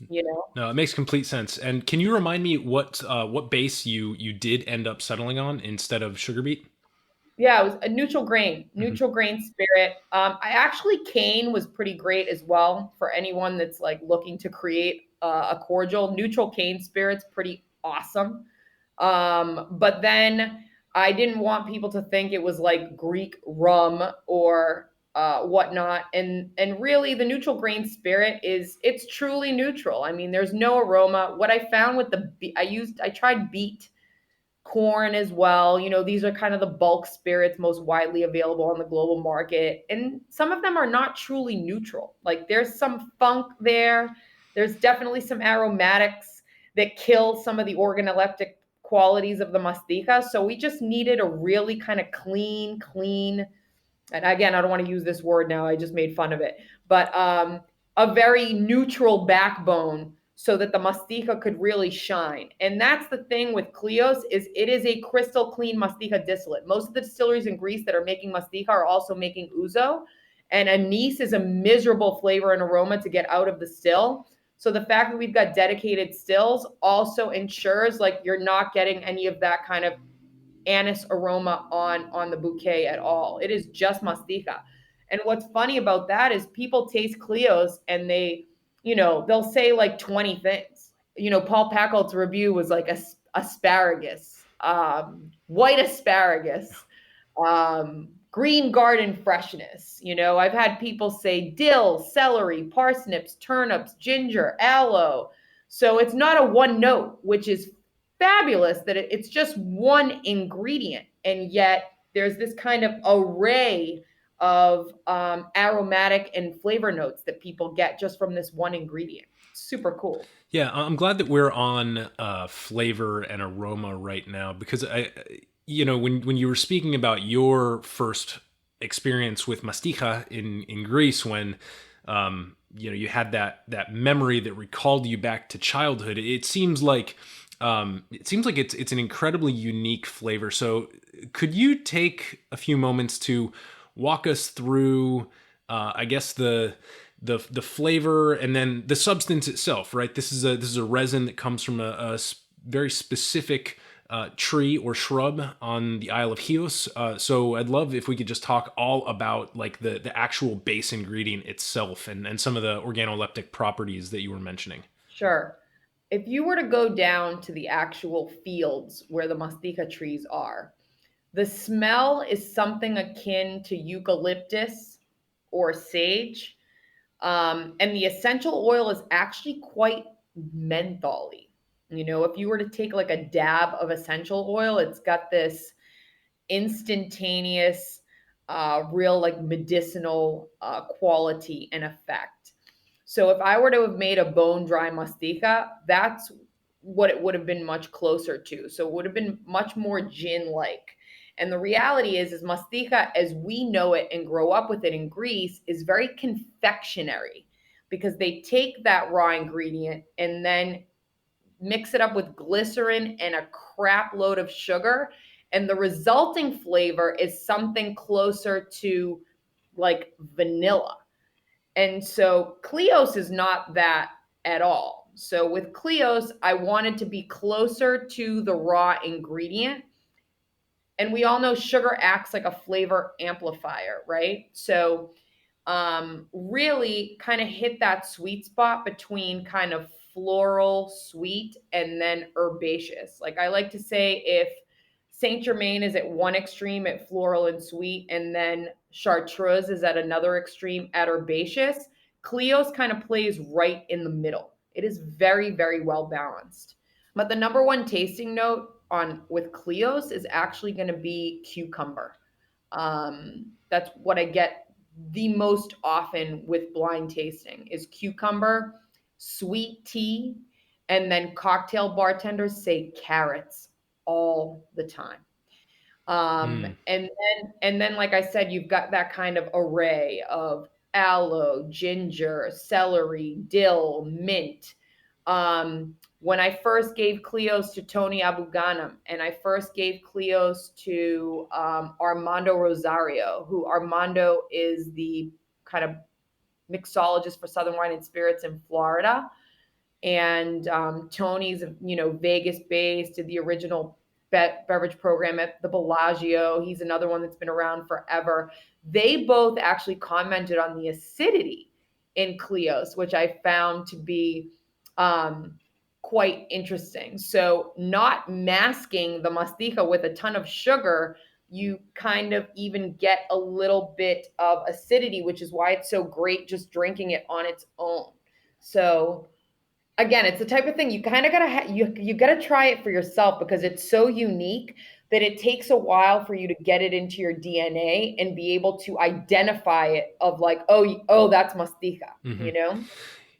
You know? No, it makes complete sense. And can you remind me what base you did end up settling on instead of sugar beet? Yeah, it was a neutral grain spirit. Cane was pretty great as well for anyone that's like looking to create a cordial. Neutral cane spirit's pretty awesome. But then I didn't want people to think it was like Greek rum or whatnot. And really the neutral grain spirit it's truly neutral. I mean, there's no aroma. What I found with I tried beet corn as well. These are kind of the bulk spirits most widely available on the global market. And some of them are not truly neutral. Like there's some funk there. There's definitely some aromatics that kill some of the organoleptic qualities of the Mastiha. So we just needed a really kind of clean, and again, I don't want to use this word now, I just made fun of it, but a very neutral backbone so that the Mastiha could really shine. And that's the thing with KLEOS, is it is a crystal clean Mastiha distillate. Most of the distilleries in Greece that are making Mastiha are also making ouzo, and anise is a miserable flavor and aroma to get out of the still. So the fact that we've got dedicated stills also ensures like you're not getting any of that kind of anise aroma on the bouquet at all. It is just Mastiha. And what's funny about that is people taste KLEOS and they'll say like 20 things. Paul Packolt's review was like asparagus, white asparagus, green garden freshness. I've had people say dill, celery, parsnips, turnips, ginger, aloe. So it's not a one note, which is fabulous that it's just one ingredient. And yet there's this kind of array of aromatic and flavor notes that people get just from this one ingredient. Super cool. Yeah, I'm glad that we're on flavor and aroma right now, because when you were speaking about your first experience with Mastiha in Greece, when you had that memory that recalled you back to childhood, it seems like it's an incredibly unique flavor. So could you take a few moments to walk us through, I guess, the flavor and then the substance itself, right? This is a resin that comes from a very specific tree or shrub on the Isle of Chios. So I'd love if we could just talk all about like the actual base ingredient itself and some of the organoleptic properties that you were mentioning. Sure. If you were to go down to the actual fields where the Mastiha trees are, the smell is something akin to eucalyptus or sage. And the essential oil is actually quite mentholy. If you were to take like a dab of essential oil, it's got this instantaneous, real like medicinal quality and effect. So if I were to have made a bone dry Mastiha, that's what it would have been much closer to. So it would have been much more gin-like. And the reality is Mastiha, as we know it and grow up with it in Greece, is very confectionery, because they take that raw ingredient and then mix it up with glycerin and a crap load of sugar. And the resulting flavor is something closer to like vanilla. And so KLEOS is not that at all. So with KLEOS, I wanted to be closer to the raw ingredient. And we all know sugar acts like a flavor amplifier, right? So really kind of hit that sweet spot between kind of floral, sweet, and then herbaceous. Like I like to say, if Saint Germain is at one extreme at floral and sweet, and then Chartreuse is at another extreme at herbaceous, KLEOS kind of plays right in the middle. It is very, very well balanced. But the number one tasting note with KLEOS is actually going to be cucumber. That's what I get the most often with blind tasting is cucumber, sweet tea, and then cocktail bartenders say carrots all the time. And then, like I said, you've got that kind of array of aloe, ginger, celery, dill, mint. When I first gave KLEOS to Tony Abou-Ghanem, and I first gave KLEOS to Armando Rosario, who Armando is the kind of mixologist for Southern Wine and Spirits in Florida. And Tony's, Vegas-based, did the original beverage program at the Bellagio. He's another one that's been around forever. They both actually commented on the acidity in KLEOS, which I found to be quite interesting. So not masking the Mastiha with a ton of sugar, you kind of even get a little bit of acidity, which is why it's so great just drinking it on its own. So again, it's the type of thing you kind of gotta you gotta try it for yourself because it's so unique that it takes a while for you to get it into your DNA and be able to identify it of like, oh, that's Mastiha, Mm-hmm. you know?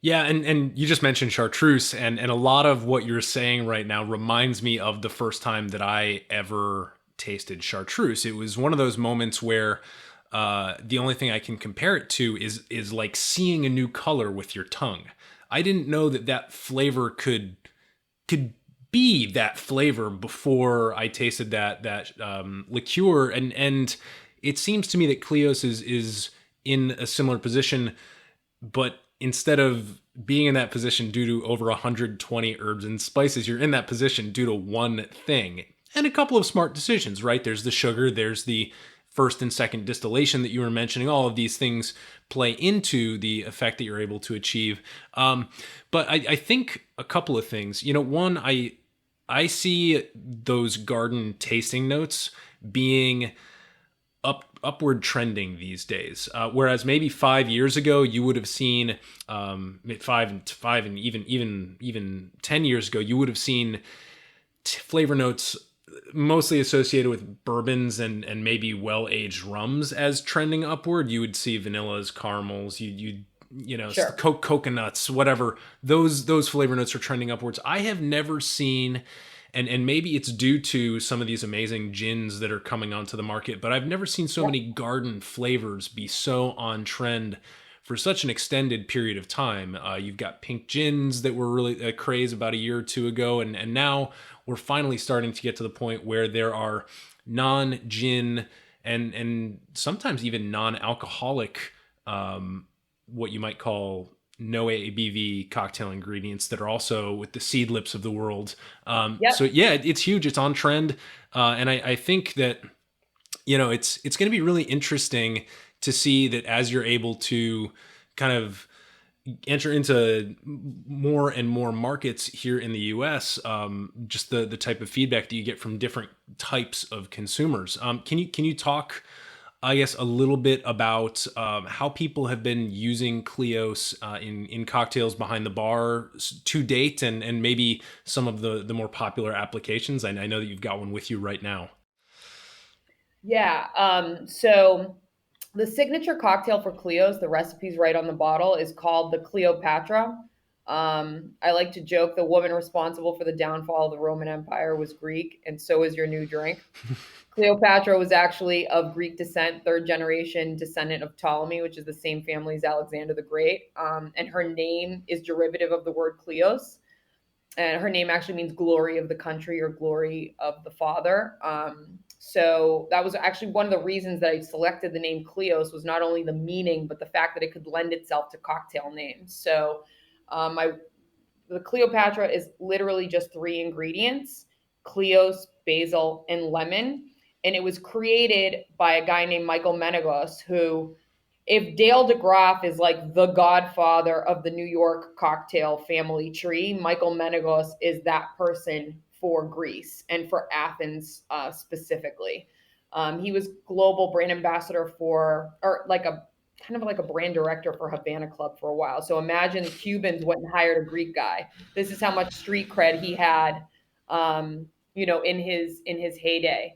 Yeah, and you just mentioned chartreuse, and a lot of what you're saying right now reminds me of the first time that I ever tasted chartreuse. It was one of those moments where the only thing I can compare it to is like seeing a new color with your tongue. I didn't know that flavor could be that flavor before I tasted that liqueur, and it seems to me that KLEOS is in a similar position, but instead of being in that position due to over 120 herbs and spices, you're in that position due to one thing and a couple of smart decisions, right? There's the sugar, there's the first and second distillation that you were mentioning. All of these things play into the effect that you're able to achieve. But I think a couple of things. One, I see those garden tasting notes being upward trending these days. Whereas maybe 5 years ago, you would have seen 5 and even 10 years ago, you would have seen flavor notes mostly associated with bourbons and maybe well-aged rums as trending upward. You would see vanillas, caramels, Sure. coconuts, whatever. Those flavor notes are trending upwards. I have never seen, and maybe it's due to some of these amazing gins that are coming onto the market, but I've never seen so many garden flavors be so on trend for such an extended period of time. You've got pink gins that were really a craze about a year or two ago, and now we're finally starting to get to the point where there are non-gin and sometimes even non-alcoholic, what you might call no ABV cocktail ingredients that are also with the seed lips of the world. Yep. So yeah, it's huge. It's on trend. And I think that, it's going to be really interesting to see that as you're able to kind of enter into more and more markets here in the US, just the type of feedback that you get from different types of consumers. Can you talk, I guess, a little bit about how people have been using KLEOS in cocktails behind the bar to date, and maybe some of the more popular applications? I know that you've got one with you right now. Yeah. So the signature cocktail for KLEOS, the recipe's right on the bottle, is called the Cleopatra. I like to joke the woman responsible for the downfall of the Roman Empire was Greek, and so is your new drink. Cleopatra was actually of Greek descent, third generation descendant of Ptolemy, which is the same family as Alexander the Great. And her name is derivative of the word Kleos. And her name actually means glory of the country or glory of the father. So that was actually one of the reasons that I selected the name KLEOS, was not only the meaning, but the fact that it could lend itself to cocktail names. So the Cleopatra is literally just 3 ingredients: KLEOS, basil, and lemon. And it was created by a guy named Michael Menegos, who, if Dale DeGraff is like the godfather of the New York cocktail family tree, Michael Menegos is that person for Greece and for Athens specifically. He was global brand ambassador for, or like a kind of like a brand director for Havana Club for a while. So imagine the Cubans went and hired a Greek guy. This is how much street cred he had, in his heyday.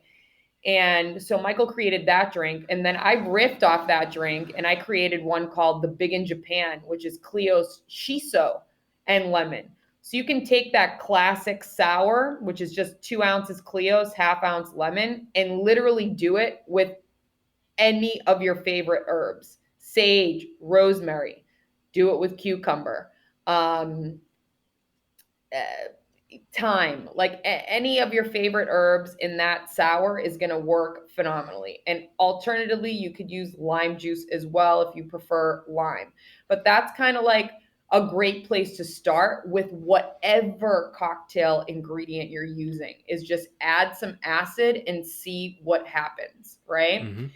And so Michael created that drink, and then I riffed off that drink, and I created one called the Big in Japan, which is KLEOS shiso and lemon. So you can take that classic sour, which is just 2 ounces KLEOS, ½ ounce lemon, and literally do it with any of your favorite herbs: sage, rosemary. Do it with cucumber. Thyme, like any of your favorite herbs in that sour is going to work phenomenally. And alternatively, you could use lime juice as well if you prefer lime. But that's kind of like a great place to start with whatever cocktail ingredient you're using, is just add some acid and see what happens, right? Mm-hmm.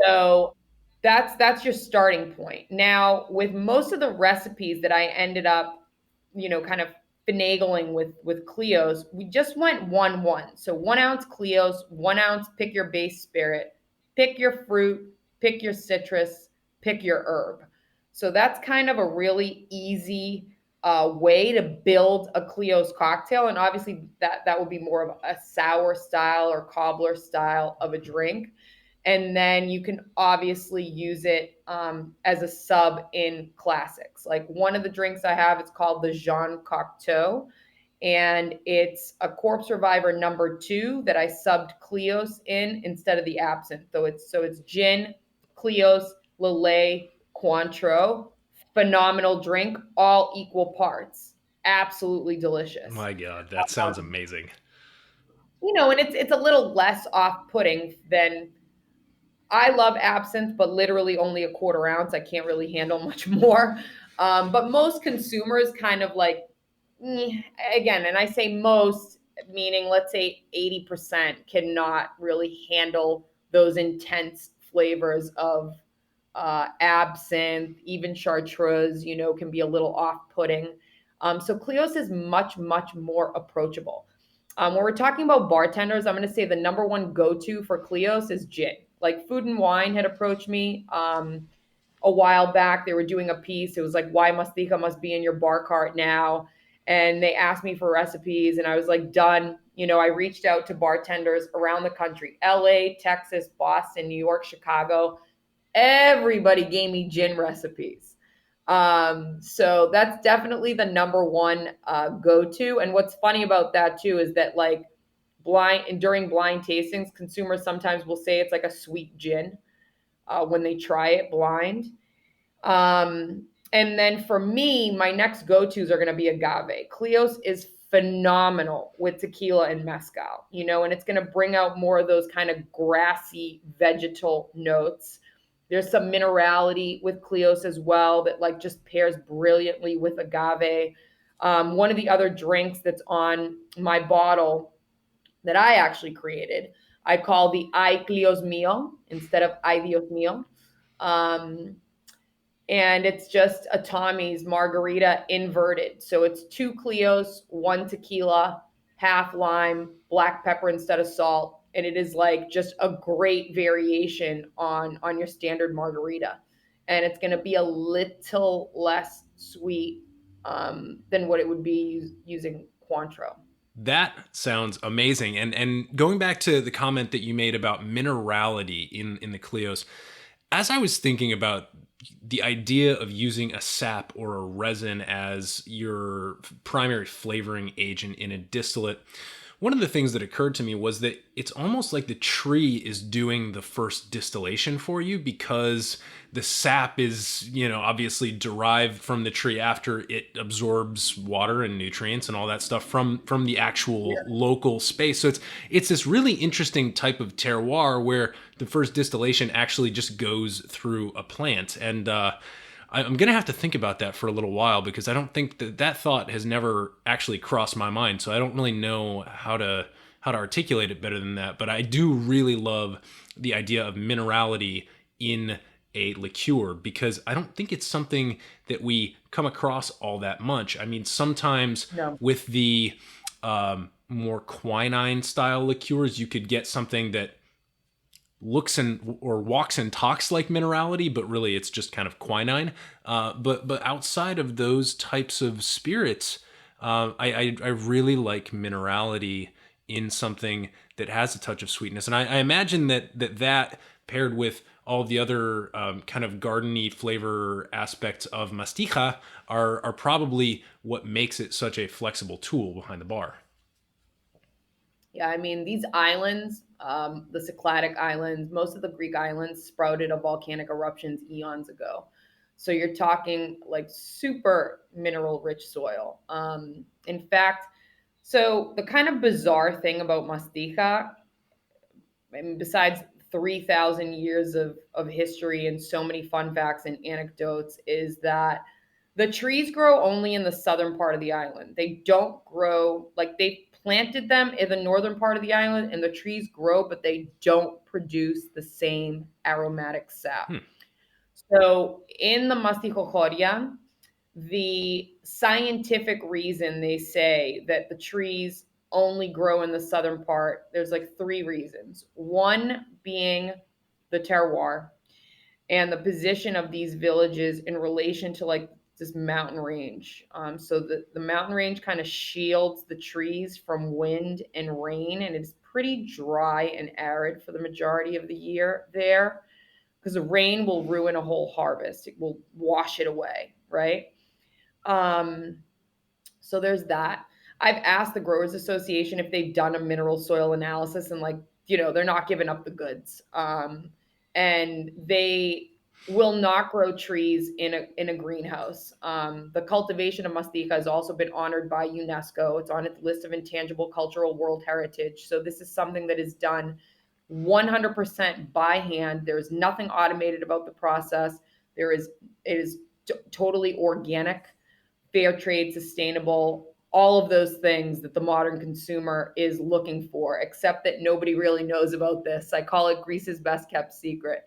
So that's your starting point. Now, with most of the recipes that I ended up, kind of finagling with KLEOS, we just went 1-1. So 1 ounce KLEOS, 1 ounce, pick your base spirit, pick your fruit, pick your citrus, pick your herb. So that's kind of a really easy way to build a KLEOS cocktail. And obviously that would be more of a sour style or cobbler style of a drink. And then you can obviously use it as a sub in classics. Like one of the drinks I have, it's called the Jean Cocteau. And it's a Corpse Survivor #2 that I subbed KLEOS in instead of the absinthe. So it's gin, KLEOS, Lillet, Cointreau. Phenomenal drink, all equal parts. Absolutely delicious. My God, that sounds amazing. And it's a little less off-putting than I love absinthe, but literally only a quarter ounce. I can't really handle much more. But most consumers kind of like, again, and I say most, meaning let's say 80% cannot really handle those intense flavors of absinthe, even chartreuse, can be a little off-putting. So KLEOS is much, much more approachable. When we're talking about bartenders, I'm going to say the number one go-to for KLEOS is gin. Like Food and Wine had approached me a while back. They were doing a piece. It was like, why Mastiha must be in your bar cart now. And they asked me for recipes and I was like, done. I reached out to bartenders around the country, LA, Texas, Boston, New York, Chicago. Everybody gave me gin recipes. So that's definitely the number one go-to. And what's funny about that too is that like during blind tastings, consumers sometimes will say it's like a sweet gin when they try it blind. And then for me, my next go-tos are going to be agave. KLEOS is phenomenal with tequila and mezcal, and it's going to bring out more of those kind of grassy vegetal notes. There's some minerality with KLEOS as well that like just pairs brilliantly with agave. One of the other drinks that's on my bottle that I actually created, I call the Ay KLEOS Mío instead of Ay Dios Mío. And it's just a Tommy's margarita inverted. So it's 2 KLEOS, 1 tequila, half lime, black pepper instead of salt. And it is like just a great variation on your standard margarita. And it's going to be a little less sweet than what it would be using Cointreau. That sounds amazing. And going back to the comment that you made about minerality in the KLEOS, as I was thinking about the idea of using a sap or a resin as your primary flavoring agent in a distillate, one of the things that occurred to me was that it's almost like the tree is doing the first distillation for you, because the sap is, obviously derived from the tree after it absorbs water and nutrients and all that stuff from the actual local space. So it's this really interesting type of terroir where the first distillation actually just goes through a plant. And I'm going to have to think about that for a little while, because I don't think that thought has never actually crossed my mind. So I don't really know how to articulate it better than that. But I do really love the idea of minerality in a liqueur, because I don't think it's something that we come across all that much. I mean, sometimes with the more quinine style liqueurs, you could get something that looks or walks and talks like minerality, but really it's just kind of quinine. But outside of those types of spirits, I really like minerality in something that has a touch of sweetness. And I imagine that paired with all the other kind of gardeny flavor aspects of Mastiha are probably what makes it such a flexible tool behind the bar. Yeah, I mean, these islands, the Cycladic Islands, most of the Greek islands sprouted of volcanic eruptions eons ago. So you're talking like super mineral rich soil. In fact, so the kind of bizarre thing about Mastiha, I mean, besides 3,000 years of history and so many fun facts and anecdotes, is that the trees grow only in the southern part of the island. They don't grow, like they planted them in the northern part of the island and the trees grow, but they don't produce the same aromatic sap. So in the Mastichochoria, the scientific reason they say that the trees only grow in the southern part, there's like 3 reasons. One being the terroir and the position of these villages in relation to like this mountain range. So the mountain range kind of shields the trees from wind and rain, and it's pretty dry and arid for the majority of the year there, because the rain will ruin a whole harvest. It will wash it away, right? So there's that. I've asked the Growers Association if they've done a mineral soil analysis, and they're not giving up the goods. And they will not grow trees in a greenhouse. The cultivation of Mastiha has also been honored by UNESCO. It's on its list of intangible cultural world heritage. So this is something that is done 100% by hand. There's nothing automated about the process. It is totally organic, fair trade, sustainable, all of those things that the modern consumer is looking for, except that nobody really knows about this. I call it Greece's best kept secret.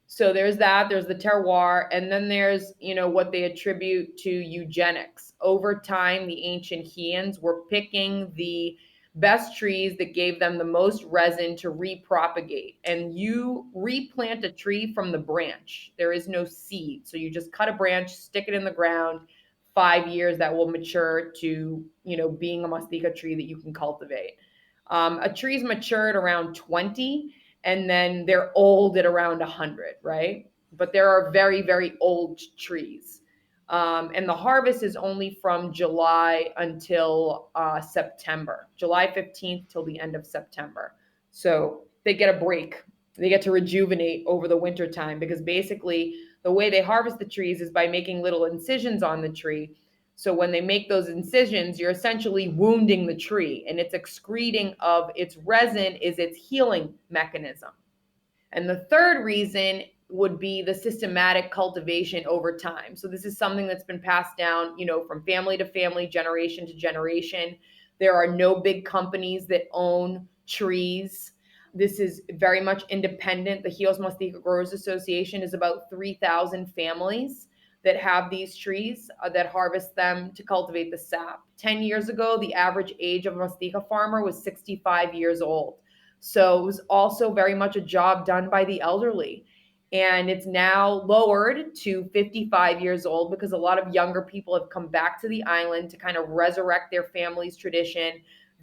So there's that, there's the terroir, and then there's, what they attribute to eugenics. Over time, the ancient Heians were picking the best trees that gave them the most resin to repropagate. And you replant a tree from the branch. There is no seed. So you just cut a branch, stick it in the ground, 5 years that will mature to, being a Mastiha tree that you can cultivate. A tree's matured around 20, and then they're old at around 100, right? But there are very, very old trees. And the harvest is only from July until September, July 15th till the end of September. So they get a break. They get to rejuvenate over the winter time, because basically the way they harvest the trees is by making little incisions on the tree. So when they make those incisions, you're essentially wounding the tree, and its excreting of its resin is its healing mechanism. And the third reason would be the systematic cultivation over time. So this is something that's been passed down, from family to family, generation to generation. There are no big companies that own trees. This is very much independent. The Chios Mastiha Growers Association is about 3,000 families that have these trees that harvest them to cultivate the sap. 10 years ago, the average age of a Mastiha farmer was 65 years old. So it was also very much a job done by the elderly. And it's now lowered to 55 years old, because a lot of younger people have come back to the island to kind of resurrect their family's tradition.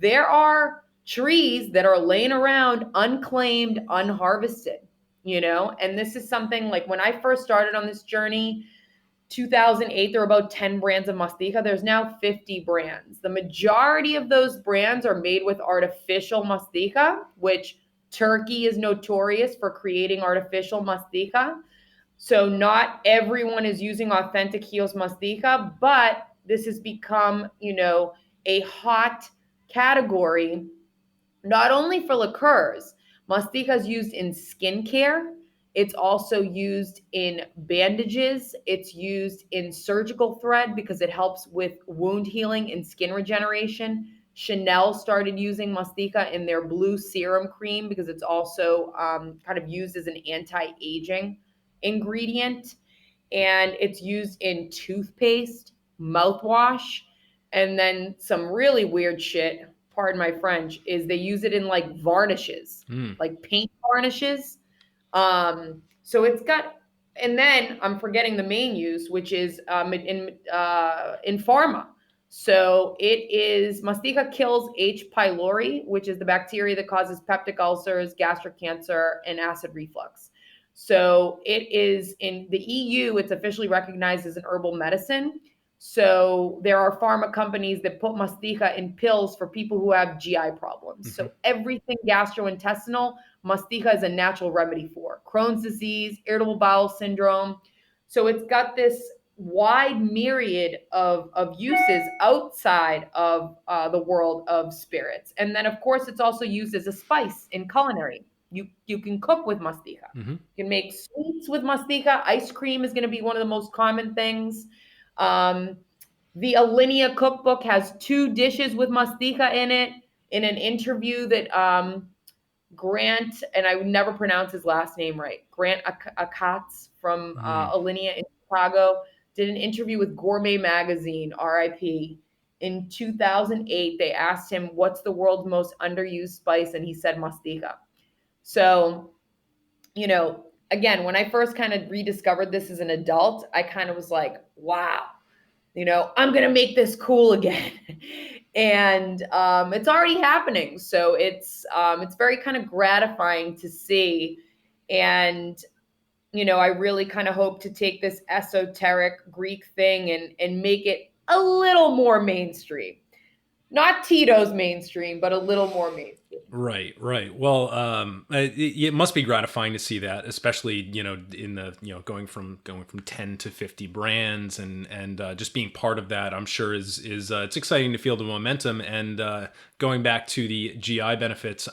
There are trees that are laying around unclaimed, unharvested, and this is something like when I first started on this journey, 2008, there were about 10 brands of Mastiha. There's now 50 brands. The majority of those brands are made with artificial Mastiha, which Turkey is notorious for creating artificial Mastiha. So not everyone is using authentic Chios Mastiha, but this has become, a hot category, not only for liqueurs. Mastiha is used in skincare. It's also used in bandages. It's used in surgical thread because it helps with wound healing and skin regeneration. Chanel started using Mastiha in their blue serum cream because it's also kind of used as an anti-aging ingredient. And it's used in toothpaste, mouthwash, and then some really weird shit, pardon my French, is they use it in like varnishes, like paint varnishes. So it's got, and then I'm forgetting the main use, which is in pharma. So it is, Mastiha kills H. pylori, which is the bacteria that causes peptic ulcers, gastric cancer, and acid reflux. So it is in the EU, it's officially recognized as an herbal medicine. So there are pharma companies that put Mastiha in pills for people who have GI problems. Mm-hmm. So everything gastrointestinal, Mastiha is a natural remedy for. Crohn's disease, irritable bowel syndrome. So it's got this wide myriad of uses outside of the world of spirits. And then, of course, it's also used as a spice in culinary. You can cook with Mastiha. Mm-hmm. You can make sweets with Mastiha. Ice cream is going to be one of the most common things. The Alinea cookbook has 2 dishes with Mastiha in it. In an interview that Grant, and I would never pronounce his last name right, Grant Akatz from Alinea in Chicago, did an interview with Gourmet Magazine, RIP. In 2008, they asked him, what's the world's most underused spice? And he said Mastiha. So, again, when I first kind of rediscovered this as an adult, I kind of was like, wow, I'm going to make this cool again. And it's already happening. So it's very kind of gratifying to see. And, I really kind of hope to take this esoteric Greek thing and make it a little more mainstream. Not Tito's mainstream, but a little more mainstream. Right. Well, it must be gratifying to see that, especially in the going from 10 to 50 brands and just being part of that. I'm sure is it's exciting to feel the momentum and going back to the GI benefits.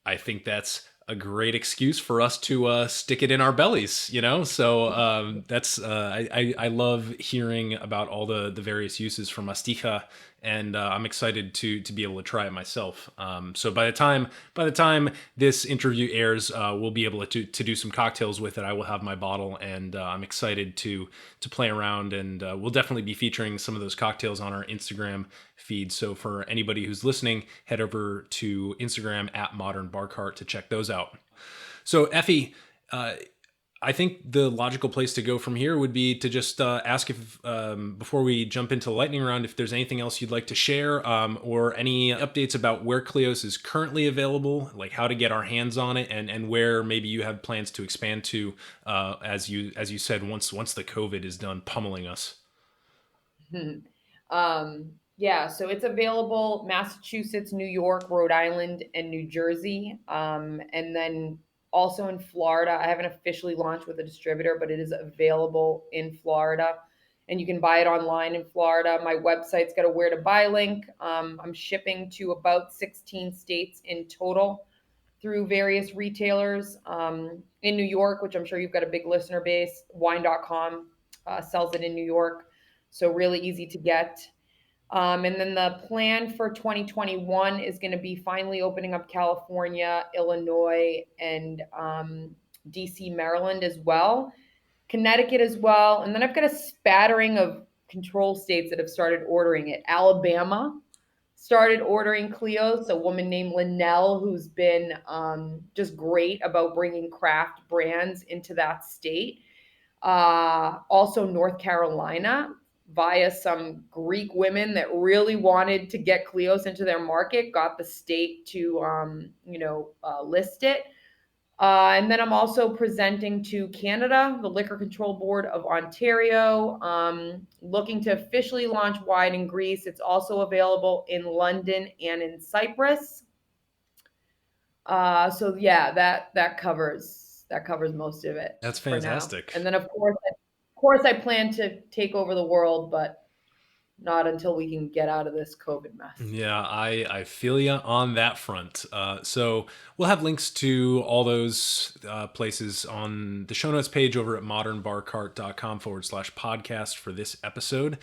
I think that's a great excuse for us to stick it in our bellies, So that's I love hearing about all the various uses for Mastiha, and I'm excited to be able to try it myself. So by the time this interview airs, we'll be able to do some cocktails with it. I will have my bottle, and I'm excited to play around, and we'll definitely be featuring some of those cocktails on our Instagram feed. So for anybody who's listening, head over to Instagram at Modern Bar Cart to check those out. So Effie, I think the logical place to go from here would be to just ask if, before we jump into the lightning round, if there's anything else you'd like to share or any updates about where KLEOS is currently available, like how to get our hands on it, and where maybe you have plans to expand to, as you said, once the COVID is done pummeling us. Yeah, so it's available Massachusetts, New York, Rhode Island, and New Jersey. And then also in Florida. I haven't officially launched with a distributor, but it is available in Florida. And you can buy it online in Florida. My website's got a where to buy link. I'm shipping to about 16 states in total through various retailers. In New York, which I'm sure you've got a big listener base, wine.com sells it in New York. So really easy to get. And then the plan for 2021 is going to be finally opening up California, Illinois, and DC, Maryland as well, Connecticut as well. And then I've got a spattering of control states that have started ordering it. Alabama started ordering KLEOS, a woman named Linnell, who's been just great about bringing craft brands into that state. Also North Carolina, via some Greek women that really wanted to get KLEOS into their market, got the state to, list it. And then I'm also presenting to Canada, the Liquor Control Board of Ontario, looking to officially launch wine in Greece. It's also available in London and in Cyprus. So yeah, that covers most of it. That's fantastic. And then of course I plan to take over the world, but not until we can get out of this COVID mess. Yeah, I feel you on that front. So we'll have links to all those places on the show notes page over at modernbarcart.com/podcast for this episode.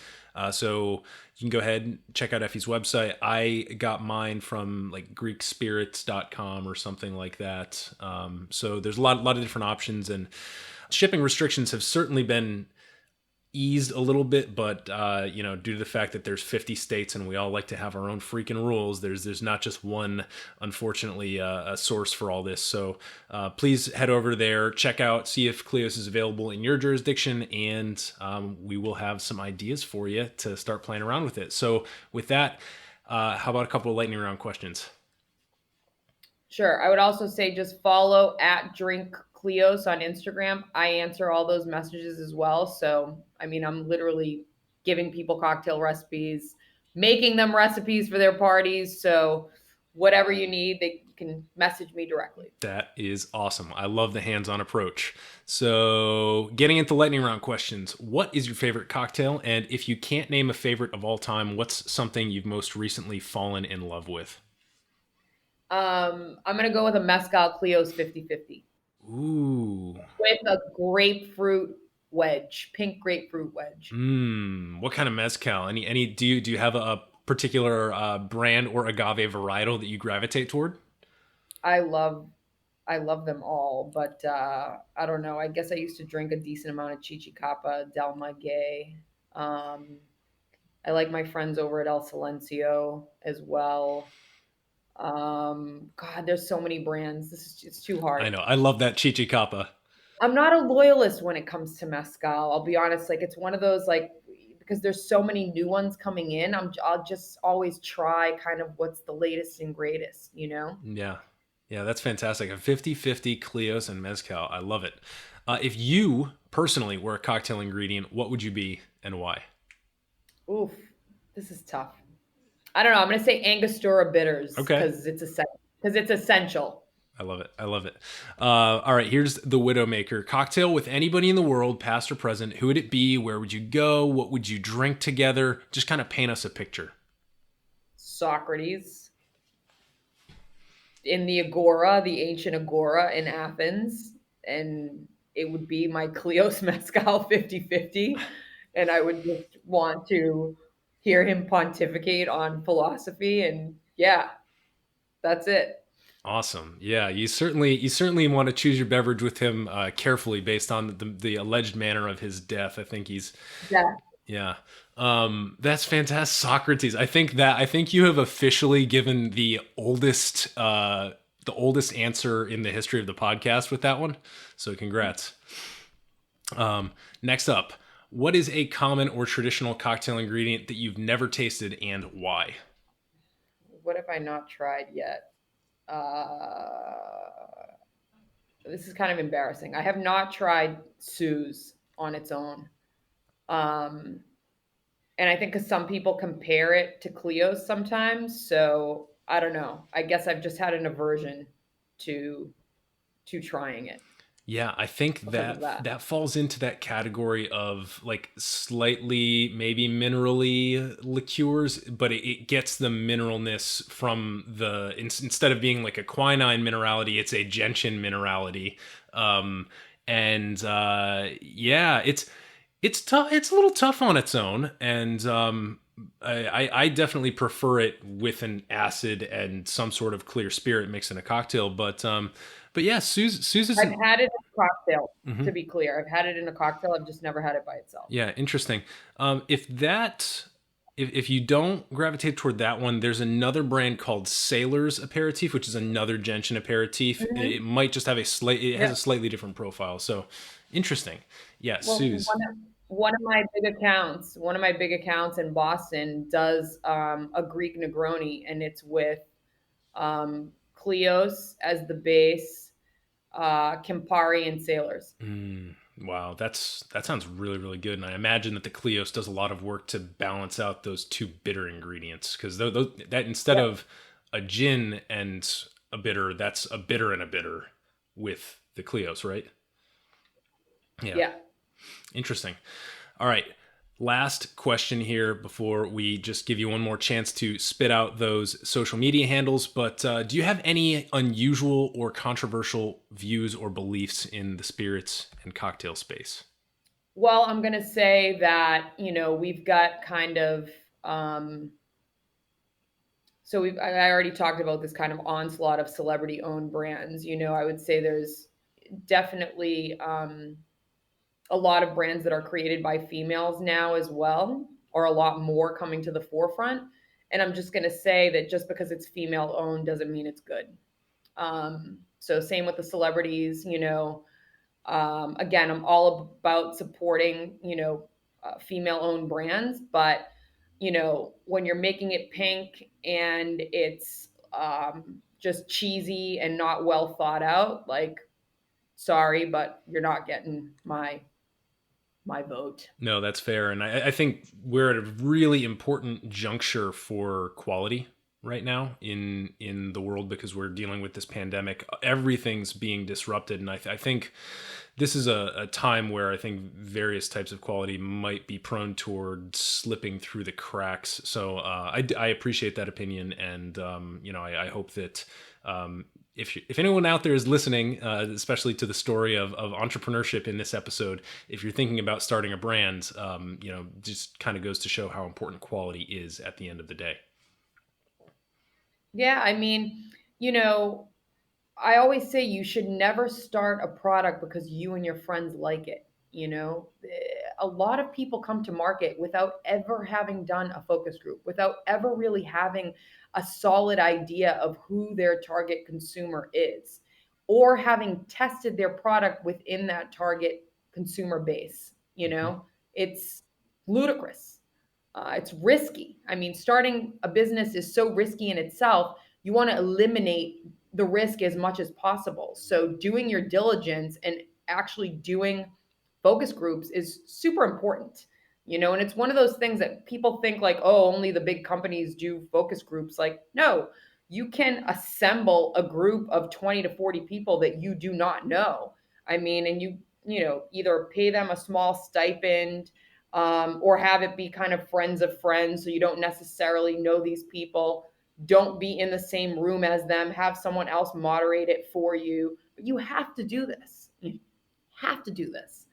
So you can go ahead and check out Effie's website. I got mine from like greekspirits.com or something like that. So there's a lot of different options, and shipping restrictions have certainly been eased a little bit, but due to the fact that there's 50 states and we all like to have our own freaking rules, there's not just one, unfortunately, a source for all this. So please head over there, check out, see if KLEOS is available in your jurisdiction, and we will have some ideas for you to start playing around with it. So with that, how about a couple of lightning round questions? Sure. I would also say just follow at Drink KLEOS on Instagram. I answer all those messages as well. So, I'm literally giving people cocktail recipes, making them recipes for their parties. So whatever you need, they can message me directly. That is awesome. I love the hands-on approach. So getting into lightning round questions, what is your favorite cocktail? And if you can't name a favorite of all time, what's something you've most recently fallen in love with? I'm going to go with a Mezcal KLEOS 50/50. Ooh. With a grapefruit wedge, pink grapefruit wedge. What kind of mezcal? Any? Do you have a particular brand or agave varietal that you gravitate toward? I love them all, but I don't know. I guess I used to drink a decent amount of Chichicapa, Del Maguey. I like my friends over at El Silencio as well. God, there's so many brands. It's too hard. I know. I love that Chichicapa. I'm not a loyalist when it comes to mezcal. I'll be honest. Like it's one of those like because there's so many new ones coming in. I'll just always try kind of what's the latest and greatest, you know? Yeah. Yeah, that's fantastic. A 50-50 KLEOS and mezcal. I love it. If you personally were a cocktail ingredient, what would you be and why? Oof, this is tough. I don't know. I'm gonna say Angostura bitters Okay. because it's essential. I love it. I love it. All right, here's the Widowmaker. Cocktail with anybody in the world, past or present. Who would it be? Where would you go? What would you drink together? Just kind of paint us a picture. Socrates in the Agora, the ancient Agora in Athens, and it would be my Cleos Mezcal 50-50. And I would just want to hear him pontificate on philosophy. And yeah, that's it. Awesome. Yeah, you certainly want to choose your beverage with him carefully based on the alleged manner of his death. I think he's Yeah. yeah. That's fantastic. Socrates. I think you have officially given the oldest answer in the history of the podcast with that one. So congrats. Next up, what is a common or traditional cocktail ingredient that you've never tasted and why? What have I not tried yet? This is kind of embarrassing. I have not tried Suze on its own. And I think because some people compare it to Cleos sometimes. So I don't know. I guess I've just had an aversion to trying it. Yeah, I think because of that falls into that category of like slightly maybe minerally liqueurs, but it gets the mineralness from instead of being like a quinine minerality, it's a gentian minerality. Yeah, it's tough. It's a little tough on its own, and I definitely prefer it with an acid and some sort of clear spirit mixed in a cocktail. But yeah, Suze I've had it in a cocktail, Mhm. to be clear. I've had it in a cocktail. I've just never had it by itself. Yeah, interesting. If you don't gravitate toward that one, there's another brand called Sailor's Aperitif, which is another gentian aperitif. Mm-hmm. It might just have it has Yeah. a slightly different profile. So interesting. Yeah, Well, Suze. one of my big accounts in Boston does a Greek Negroni, and it's with Cleos as the base, Campari and Sailors. Wow, that sounds really, really good. And I imagine that the KLEOS does a lot of work to balance out those two bitter ingredients, because that instead of a gin and a bitter, that's a bitter and a bitter with the KLEOS, right? Yeah. Interesting. All right. Last question here before we just give you one more chance to spit out those social media handles. But do you have any unusual or controversial views or beliefs in the spirits and cocktail space? Well, I'm going to say that, we've got kind of, I already talked about this kind of onslaught of celebrity owned brands. I would say there's definitely, a lot of brands that are created by females now as well, or a lot more coming to the forefront. And I'm just going to say that just because it's female owned doesn't mean it's good. So same with the celebrities, again, I'm all about supporting, female owned brands, but when you're making it pink and it's just cheesy and not well thought out, like, sorry, but you're not getting my vote. No, that's fair. And I think we're at a really important juncture for quality right now in the world, because we're dealing with this pandemic. Everything's being disrupted. And I think this is a time where I think various types of quality might be prone toward slipping through the cracks. So I appreciate that opinion. And, I hope that if anyone out there is listening, especially to the story of entrepreneurship in this episode, if you're thinking about starting a brand, just kind of goes to show how important quality is at the end of the day. Yeah, I mean, I always say you should never start a product because you and your friends like it. A lot of people come to market without ever having done a focus group, without ever really having a solid idea of who their target consumer is, or having tested their product within that target consumer base. It's ludicrous. It's risky. I mean, starting a business is so risky in itself. You want to eliminate the risk as much as possible. So doing your diligence and actually doing focus groups is super important, and it's one of those things that people think like, oh, only the big companies do focus groups. Like, no, you can assemble a group of 20 to 40 people that you do not know. I mean, and you either pay them a small stipend, or have it be kind of friends of friends. So you don't necessarily know these people. Don't be in the same room as them. Have someone else moderate it for you. But you have to do this. You have to do this.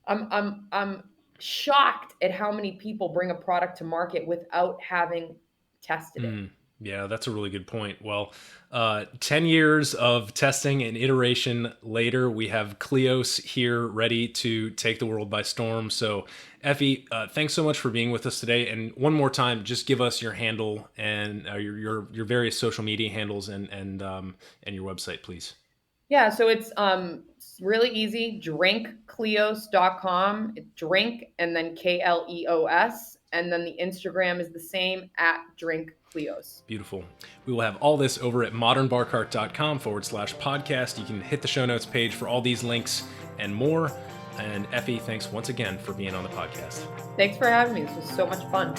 I'm shocked at how many people bring a product to market without having tested it. Yeah, that's a really good point. Well, 10 years of testing and iteration later, we have KLEOS here ready to take the world by storm. So, Effie, thanks so much for being with us today. And one more time, just give us your handle and your various social media handles and your website, please. Yeah, so it's really easy. DrinkKleos.com. Drink and then KLEOS. And then the Instagram is the same, @DrinkKleos. Beautiful. We will have all this over at modernbarcart.com/podcast. You can hit the show notes page for all these links and more. And Effie, thanks once again for being on the podcast. Thanks for having me. This was so much fun.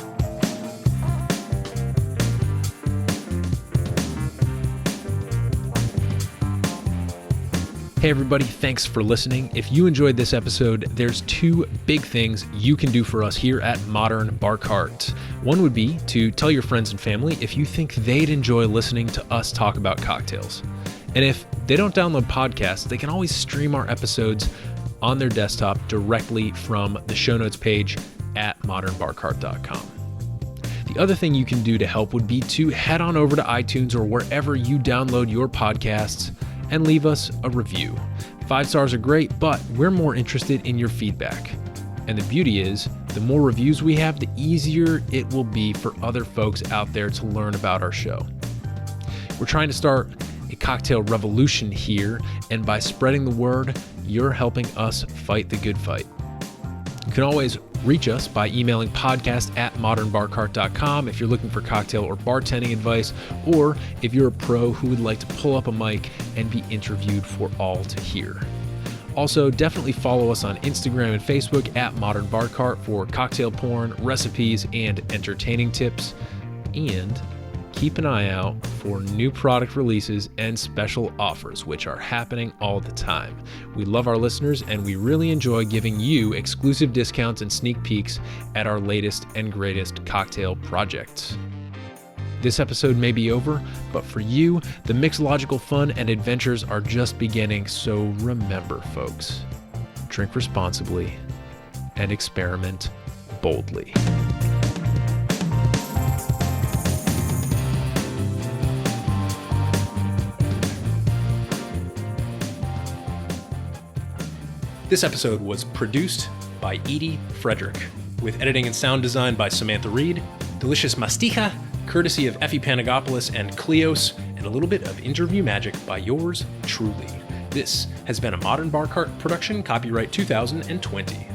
Hey everybody, thanks for listening. If you enjoyed this episode, there's two big things you can do for us here at Modern Bar Cart. One would be to tell your friends and family if you think they'd enjoy listening to us talk about cocktails. And if they don't download podcasts, they can always stream our episodes on their desktop directly from the show notes page at modernbarcart.com. The other thing you can do to help would be to head on over to iTunes or wherever you download your podcasts and leave us a review. 5 stars are great, but we're more interested in your feedback. And the beauty is, the more reviews we have, the easier it will be for other folks out there to learn about our show. We're trying to start a cocktail revolution here, and by spreading the word, you're helping us fight the good fight. You can always reach us by emailing podcast@modernbarcart.com if you're looking for cocktail or bartending advice, or if you're a pro who would like to pull up a mic and be interviewed for all to hear. Also, definitely follow us on Instagram and Facebook @modernbarcart for cocktail porn, recipes, and entertaining tips. And keep an eye out for new product releases and special offers, which are happening all the time. We love our listeners, and we really enjoy giving you exclusive discounts and sneak peeks at our latest and greatest cocktail projects. This episode may be over, but for you, the mixological fun and adventures are just beginning. So remember, folks, drink responsibly and experiment boldly. This episode was produced by Edie Frederick, with editing and sound design by Samantha Reed, delicious Mastiha, courtesy of Effie Panagopoulos and KLEOS, and a little bit of interview magic by yours truly. This has been a Modern Bar Cart production, copyright 2020.